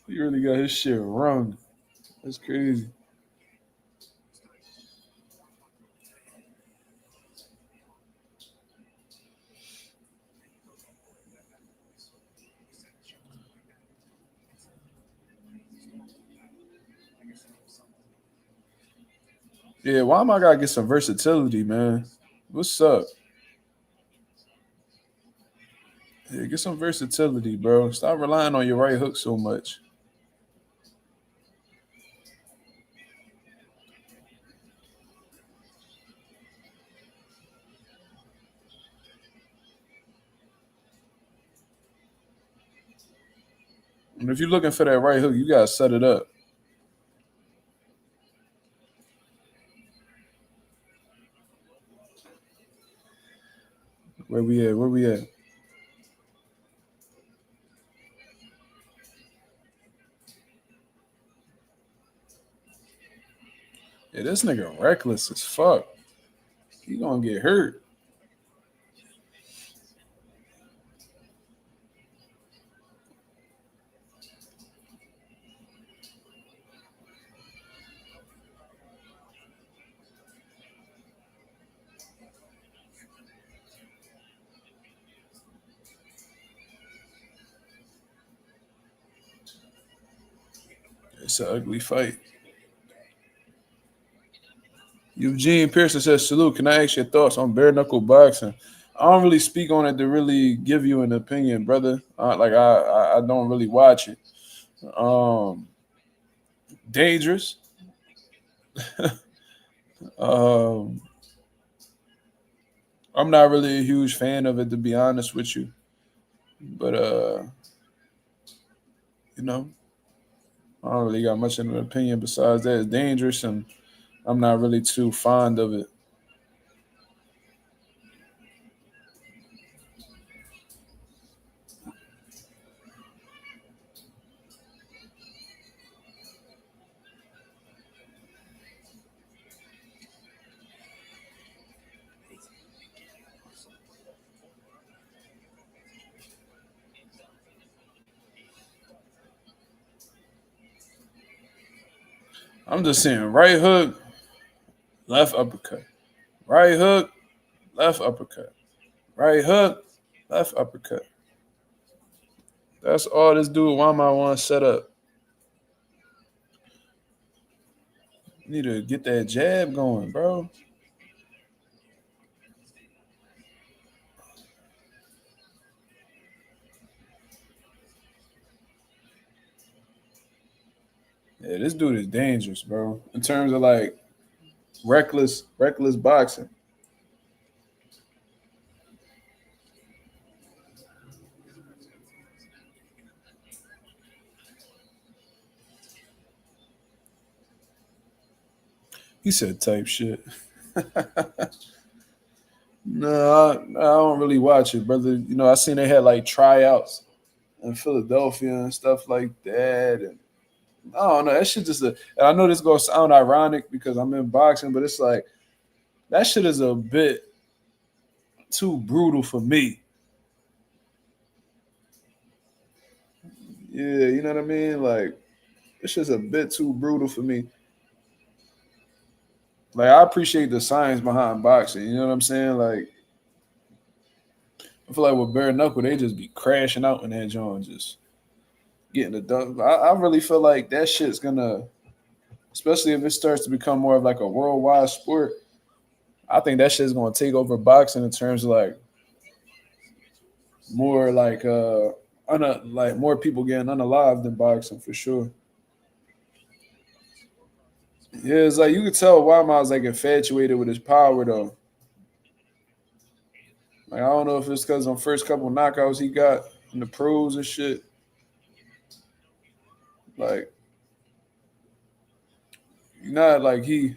He really got his shit wrong. That's crazy. Yeah, why am I gotta get some versatility, man? What's up? Yeah, get some versatility, bro. Stop relying on your right hook so much. And if you're looking for that right hook, you gotta set it up. Where we at? Where we at? Yeah, this nigga reckless as fuck. He gonna get hurt. It's an ugly fight. Eugene Pearson says, salute. Can I ask your thoughts on bare knuckle boxing? I don't really speak on it to really give you an opinion, brother. I don't really watch it. Um, Dangerous. um, I'm not really a huge fan of it, to be honest with you. But you know, I don't really got much of an opinion besides that. It's dangerous, and I'm not really too fond of it. I'm just saying, right hook, left uppercut, right hook, left uppercut, right hook, left uppercut. That's all this dude Wama wants set up. Need to get that jab going, bro. Yeah, this dude is dangerous, bro. In terms of like reckless boxing. He said type shit. No, I don't really watch it, brother. You know, I seen they had like tryouts in Philadelphia and stuff like that. And I don't know. That shit just and I know this gonna sound ironic because I'm in boxing, but it's like that shit is a bit too brutal for me. Yeah, you know what I mean? Like it's just a bit too brutal for me. Like I appreciate the science behind boxing. You know what I'm saying? Like I feel like with bare knuckle, they just be crashing out in that joint, just getting the dunk. I really feel like that shit's gonna, especially if it starts to become more of like a worldwide sport. I think that shit's gonna take over boxing in terms of like more like like more people getting unalived than boxing for sure. Yeah, it's like you could tell Wildmout's like infatuated with his power though. Like I don't know if it's because on first couple knockouts he got in the pros and shit. Like not like he.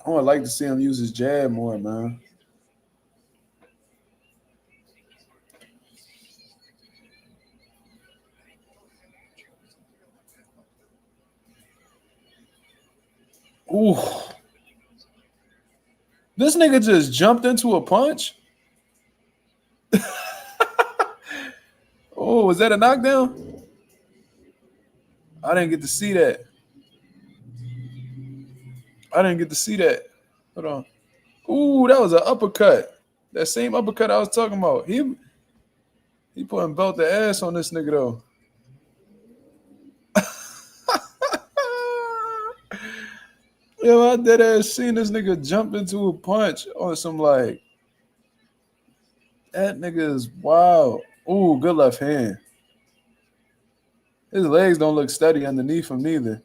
I would like to see him use his jab more, man. Ooh. This nigga just jumped into a punch. Oh, was that a knockdown? I didn't get to see that. I didn't get to see that. Hold on. Ooh, that was an uppercut. That same uppercut I was talking about. He putting belt the ass on this nigga though. Yo, I dead ass seen this nigga jump into a punch on some like that nigga is wild. Ooh, good left hand. His legs don't look steady underneath him neither.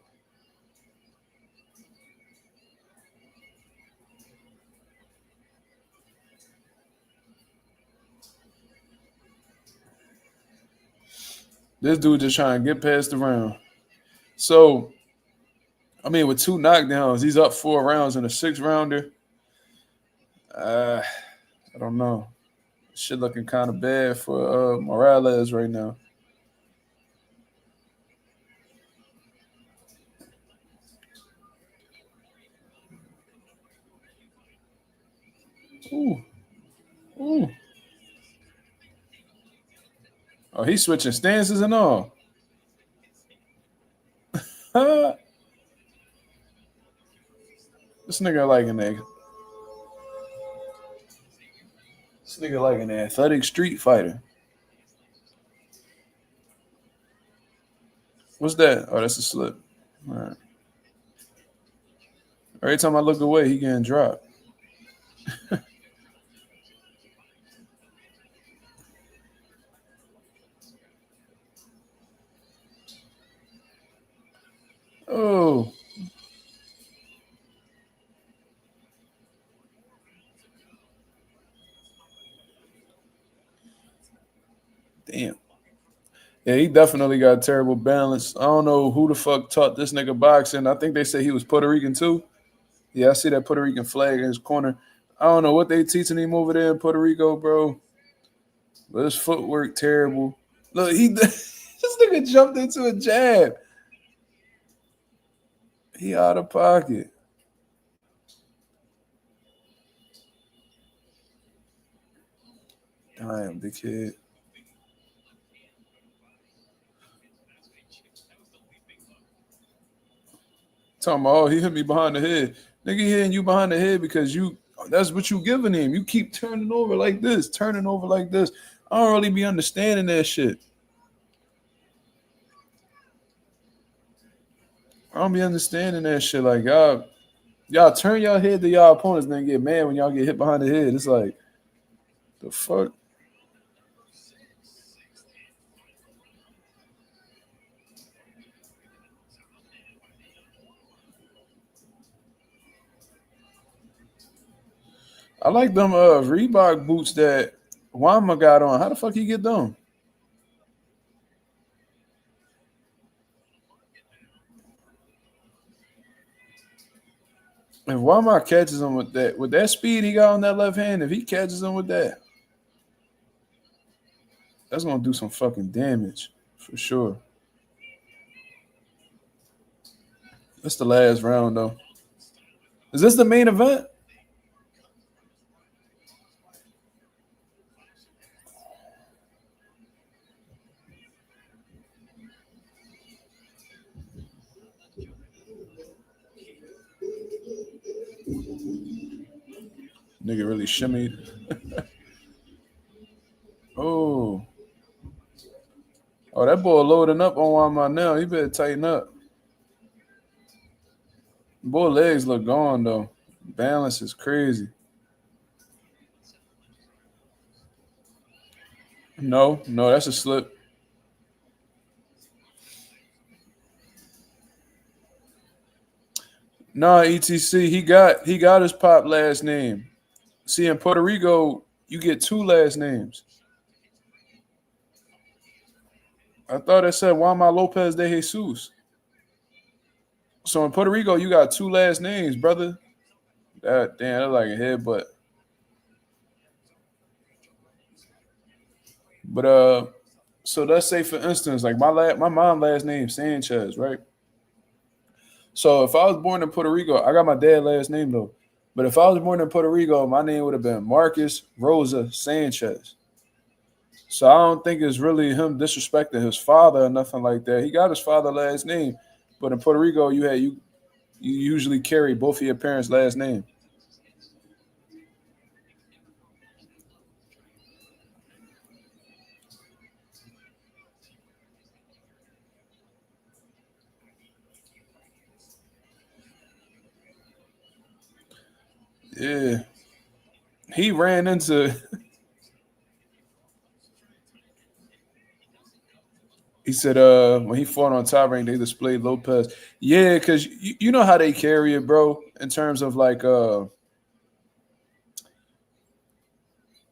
This dude just trying to get past the round. So, I mean, with 2 knockdowns, he's up 4 rounds in a 6-rounder. I don't know. Shit looking kind of bad for Morales right now. Ooh. Ooh. Oh, he's switching stances and all. This nigga like an egg. This nigga like an athletic street fighter. What's that? Oh, that's a slip. All right. Every time I look away, he getting dropped. Oh. Damn. Yeah, he definitely got terrible balance. I don't know who the fuck taught this nigga boxing. I think they say he was Puerto Rican too. Yeah, I see that Puerto Rican flag in his corner. I don't know what they teaching him over there in Puerto Rico, bro. But his footwork terrible. Look, this nigga jumped into a jab. He out of pocket. Damn, big kid. Talking about, oh, he hit me behind the head. Nigga hitting you behind the head because that's what you giving him. You keep turning over like this, turning over like this. I don't really be understanding that shit. I don't be understanding that shit. Like y'all turn your head to y'all opponents and then get mad when y'all get hit behind the head. It's like, the fuck? I like them Reebok boots that Wama got on. How the fuck he get them? If Wama catches him with that speed he got on that left hand, if he catches him with that, that's gonna do some fucking damage for sure. That's the last round though. Is this the main event? Nigga really shimmied. Oh. that boy loading up on Omaha now. He better tighten up. Boy, legs look gone though. Balance is crazy. No, that's a slip. Nah, ETC, he got his pop last name. See, in Puerto Rico, you get 2 last names. I thought it said Juan Lopez de Jesus. So in Puerto Rico, you got 2 last names, brother. Damn, that's like a headbutt. But so let's say for instance, like my mom last name Sanchez, right? So if I was born in Puerto Rico, I got my dad last name though. But if I was born in Puerto Rico, my name would have been Marcus Rosa Sanchez. So I don't think it's really him disrespecting his father or nothing like that. He got his father's last name, but in Puerto Rico, you usually carry both of your parents' last name. Yeah, he ran into. He said, when he fought on Top Rank, they displayed Lopez. Yeah, because you know how they carry it, bro, in terms of like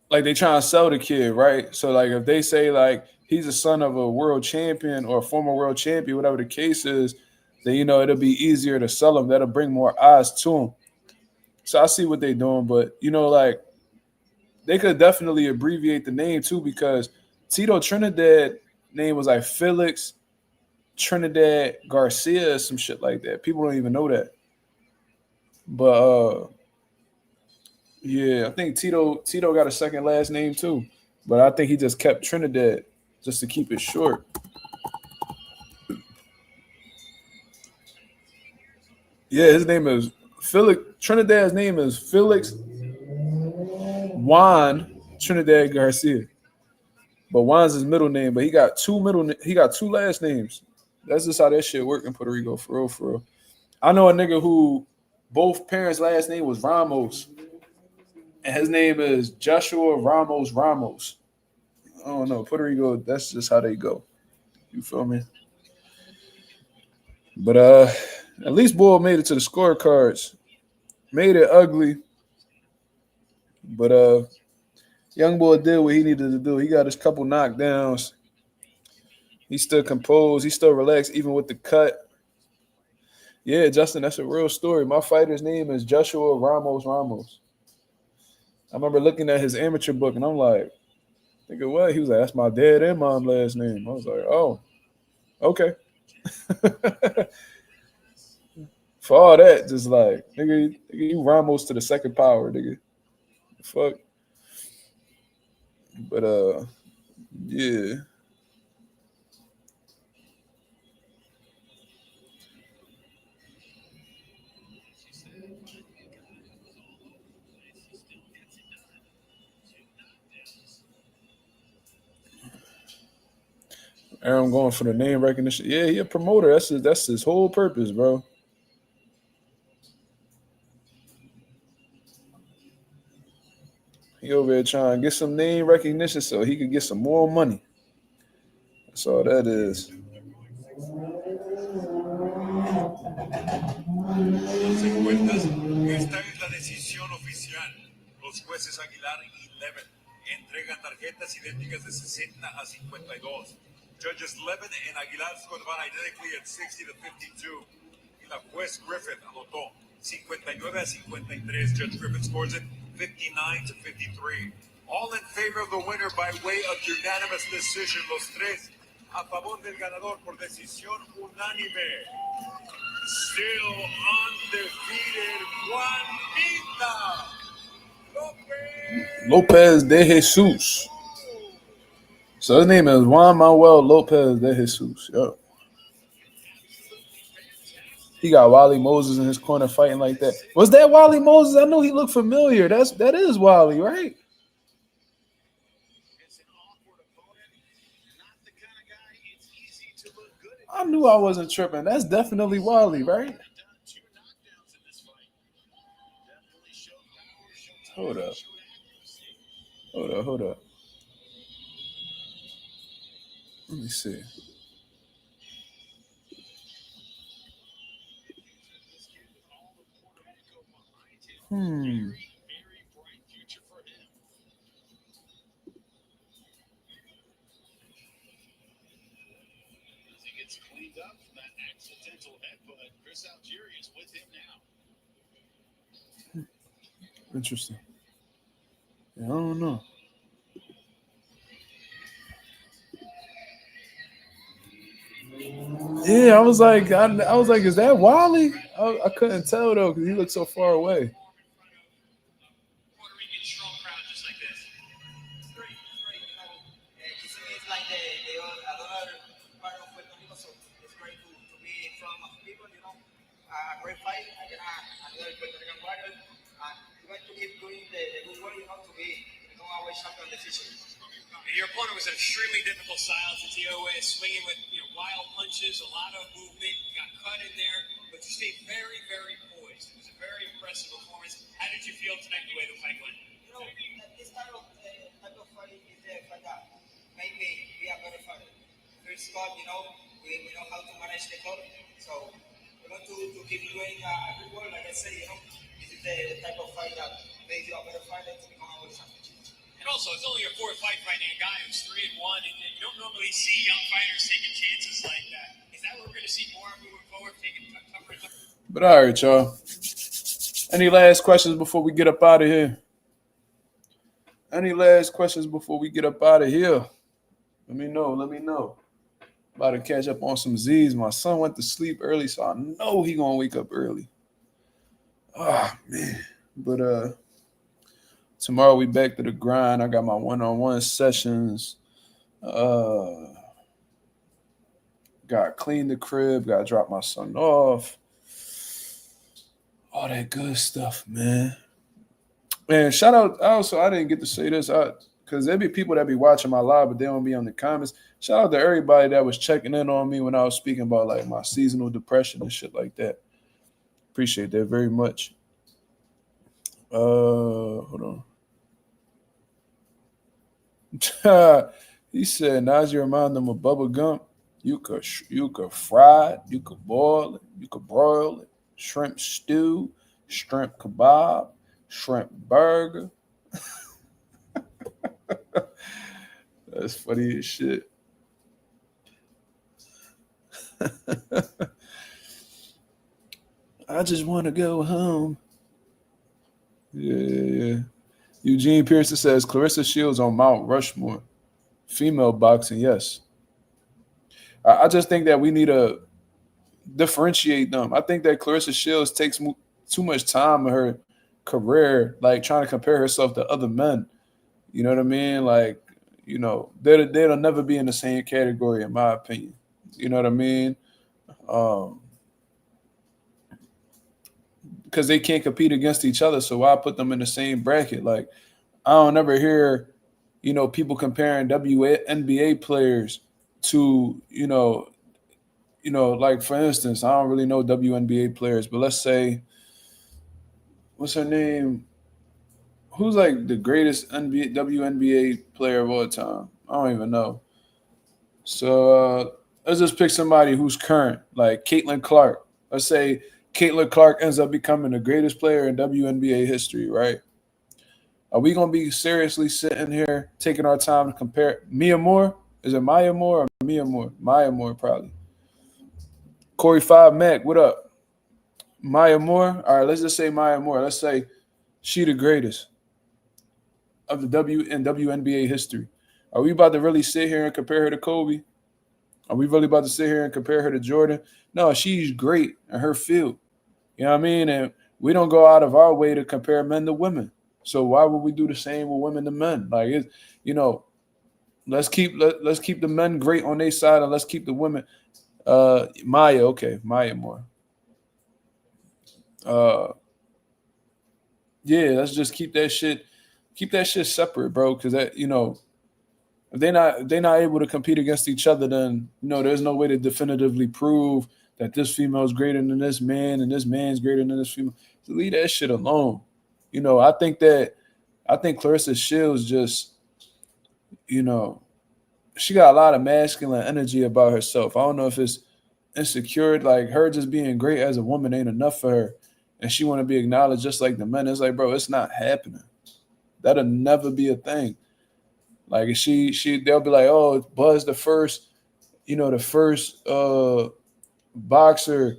they trying to sell the kid, right? So like if they say like he's a son of a world champion or a former world champion, whatever the case is, then it'll be easier to sell him. That'll bring more eyes to him. So I see what they're doing, but like they could definitely abbreviate the name too, because Tito Trinidad name was like Felix Trinidad Garcia or some shit like that. People don't even know that. But yeah, I think Tito got a second last name too. But I think he just kept Trinidad just to keep it short. Yeah, his name is Felix. Trinidad's name is Felix Juan Trinidad Garcia. But Juan's his middle name, but he got two last names. That's just how that shit work in Puerto Rico, for real, for real. I know a nigga who both parents' last name was Ramos, and his name is Joshua Ramos. I don't know. Puerto Rico, that's just how they go. You feel me? But at least boy made it to the scorecards. Made it ugly. But young boy did what he needed to do. He got his couple knockdowns. He's still composed. He's still relaxed, even with the cut. Yeah, Justin, that's a real story. My fighter's name is Joshua Ramos. I remember looking at his amateur book, and I'm like, nigga, what? He was like, that's my dad and mom last name. I was like, oh, okay. For all that, just like, nigga, you Ramos to the second power, nigga. Fuck. But yeah. Aaron going for the name recognition. Yeah, he a promoter. That's his whole purpose, bro. He over there trying to get some name recognition so he could get some more money. That's all that is. Esta es la decisión oficial. Los jueces Aguilar y Levin entregan tarjetas idénticas de 60 a 52. Judges Levin and Aguilar scored identically at 60 to 52. Y la juez Griffith anotó 59 a 53. Judge Griffith scores it 59 to 53. All in favor of the winner by way of unanimous decision. Los tres a favor del ganador por decisión unánime. Still undefeated, Juanita Lopez de Jesus. So his name is Juan Manuel Lopez de Jesus. Yep. He got Wally Moses in his corner fighting like that. Was that Wally Moses? I know he looked familiar. That is Wally, right? I knew I wasn't tripping. That's definitely Wally, right? Hold up. Hold up. Let me see. Hmm. Interesting. Yeah, I don't know. Yeah, I was like, is that Wally? I couldn't tell though because he looked so far away. Puerto Rican strong crowd just like this. It's great, it's like the other part of Puerto Rico, so it's great to be from people, great fight against another Puerto Rican fighter, and we're going to keep doing the good work, to become our champion decision. Your opponent was an extremely difficult style to deal with, swinging with wild punches, a lot of movement. You got cut in there, but you stayed very, very poised. It was a very impressive performance. How did you feel tonight, the way the fight went? This type of fight is the fight that made me be a better fighter. First cut, we know how to manage the cut, so we're going to keep doing good work. Like I said, this is the type of fight that makes you a better fighter to become a world champion. And also, it's only your fourth fight fighting a guy who's 3-1, and you don't normally see young fighters taking chances like that. Is that what we're going to see more moving forward, taking tougher and tougher? But all right, y'all. Any last questions before we get up out of here? Any last questions before we get up out of here? Let me know. About to catch up on some Z's. My son went to sleep early, so I know he gonna wake up early. Ah, man. But tomorrow we back to the grind. I got my one-on-one sessions. Got to clean the crib. Got to drop my son off. All that good stuff, man. And shout out. Also, I didn't get to say this because there be people that be watching my live, but they don't be on the comments. Shout out to everybody that was checking in on me when I was speaking about like my seasonal depression and shit like that. Appreciate that very much. Hold on. He said, "Najee remind them of Bubba Gump. You could fry it, you could boil it, you could broil it. Shrimp stew, shrimp kebab, shrimp burger." That's funny as shit. I just want to go home. Yeah. Eugene Pearson says Clarissa Shields on Mount Rushmore. Female boxing, yes. I just think that we need to differentiate them. I think that Clarissa Shields takes too much time in her career, like trying to compare herself to other men. You know what I mean? Like, they'll never be in the same category, in my opinion. You know what I mean? Because they can't compete against each other, so why put them in the same bracket? Like, I don't ever hear, people comparing WNBA players to, like for instance, I don't really know WNBA players, but let's say, what's her name? Who's like the greatest WNBA player of all time? I don't even know. So let's just pick somebody who's current, like Caitlin Clark. Let's say Caitlin Clark ends up becoming the greatest player in WNBA history, right? Are we going to be seriously sitting here taking our time to compare Mia Moore? Is it Maya Moore or Mia Moore? Maya Moore, probably. Corey 5 Mac, what up? Maya Moore? All right, let's just say Maya Moore. Let's say she the greatest of the WNBA history. Are we about to really sit here and compare her to Kobe? Are we really about to sit here and compare her to Jordan? No, she's great in her field. You know what I mean? And we don't go out of our way to compare men to women. So why would we do the same with women to men? Like, let's keep the men great on their side, and let's keep the women. Maya Moore. Yeah, let's just keep that shit separate, bro. Because that, if they're not able to compete against each other, then there's no way to definitively prove that this female is greater than this man and this man's greater than this female. So leave that shit alone. I think Clarissa Shields just, she got a lot of masculine energy about herself. I don't know if it's insecure, like her just being great as a woman ain't enough for her, and she want to be acknowledged just like the men. It's like, bro, it's not happening. That'll never be a thing. Like they'll be like, oh, Buzz the first boxer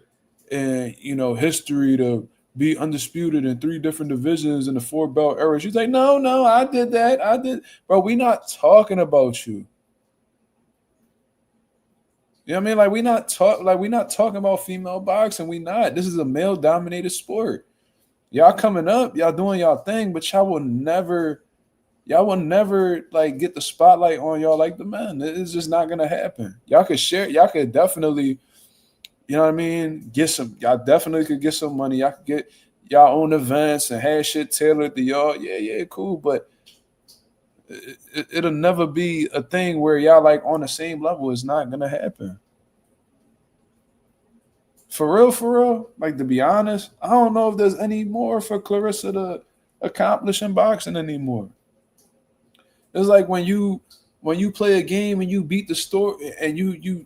in history to be undisputed in 3 different divisions in the 4-belt era. She's like, no, I did that. Bro, we not talking about you. You know what I mean? Like we not talking about female boxing. We not. This is a male-dominated sport. Y'all coming up, y'all doing y'all thing, but y'all will never like get the spotlight on y'all like the men. It's just not gonna happen. Y'all could share. Y'all could definitely, you know what I mean? Y'all definitely could get some money. Y'all could get y'all own events and have shit tailored to y'all. Yeah, cool, but it'll never be a thing where y'all like on the same level. It's not gonna happen. For real, like to be honest, I don't know if there's any more for Clarissa to accomplish in boxing anymore. It's like when you play a game and you beat the story and you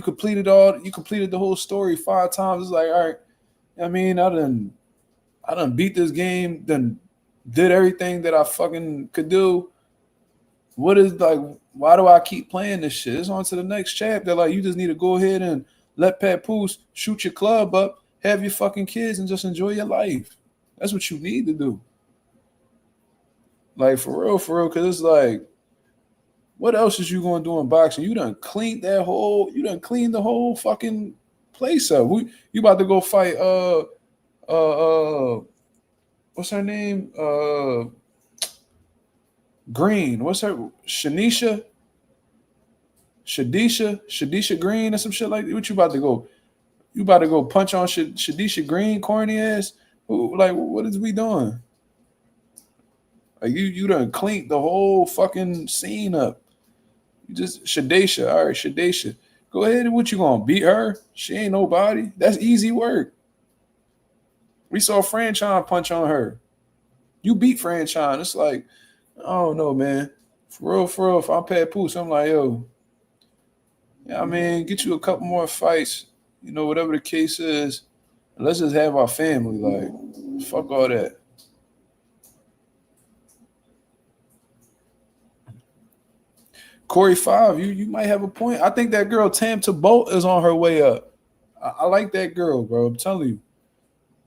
completed the whole story 5 times. It's like, all right, I mean, I done beat this game, then did everything that I fucking could do. What is like? Why do I keep playing this shit? It's on to the next chapter. Like you just need to go ahead and let Papoose shoot your club up, have your fucking kids, and just enjoy your life. That's what you need to do. Like for real, because it's like, what else is you gonna do in boxing? You done cleaned the whole fucking place up. You about to go fight what's her name? Green. What's her? Shadisha Green or some shit like that. What you about to go? You about to go punch on Shadisha Green, corny ass? Like, what is we doing? Like you done cleaned the whole fucking scene up. You just Shadisha. All right, Shadisha. Go ahead and what you gonna beat her? She ain't nobody. That's easy work. We saw Franchon punch on her. You beat Franchon. It's like, I don't know, man. For real. If I'm Papoose, I'm like, yo, yeah, I mean, get you a couple more fights, whatever the case is. Let's just have our family. Like, fuck all that. Corey 5, you might have a point. I think that girl Tam Tabolt is on her way up. I like that girl, bro. I'm telling you.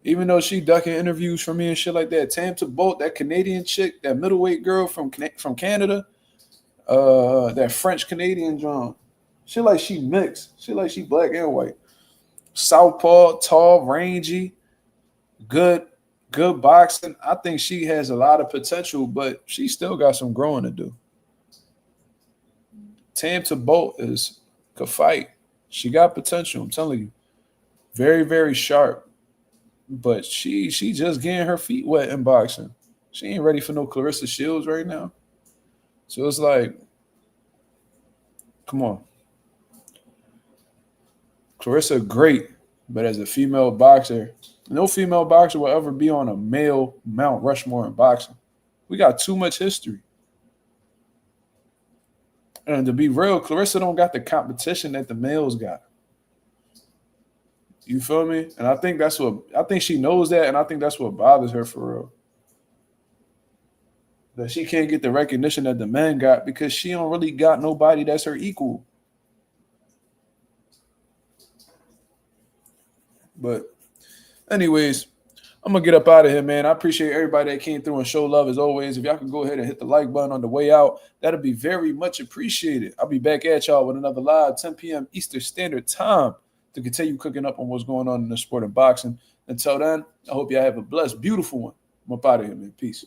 Even though she ducking interviews from me and shit like that, Tam Tabolt, that Canadian chick, that middleweight girl from Canada, that French Canadian John. She like she mixed. She like she black and white. Southpaw, tall, rangy, good boxing. I think she has a lot of potential, but she still got some growing to do. Tam Tabolt could fight. She got potential, I'm telling you. Very, very sharp. But she just getting her feet wet in boxing. She ain't ready for no Clarissa Shields right now. So it's like, come on. Clarissa, great, but as a female boxer, no female boxer will ever be on a male Mount Rushmore in boxing. We got too much history. And to be real, Clarissa don't got the competition that the males got. You feel me? And I think she knows that, and I think that's what bothers her for real. That she can't get the recognition that the men got because she don't really got nobody that's her equal. But anyways, I'm going to get up out of here, man. I appreciate everybody that came through and show love as always. If y'all can go ahead and hit the like button on the way out, that'll be very much appreciated. I'll be back at y'all with another live 10 p.m. Eastern Standard Time to continue cooking up on what's going on in the sport of boxing. Until then, I hope y'all have a blessed, beautiful one. I'm up out of here, man. Peace.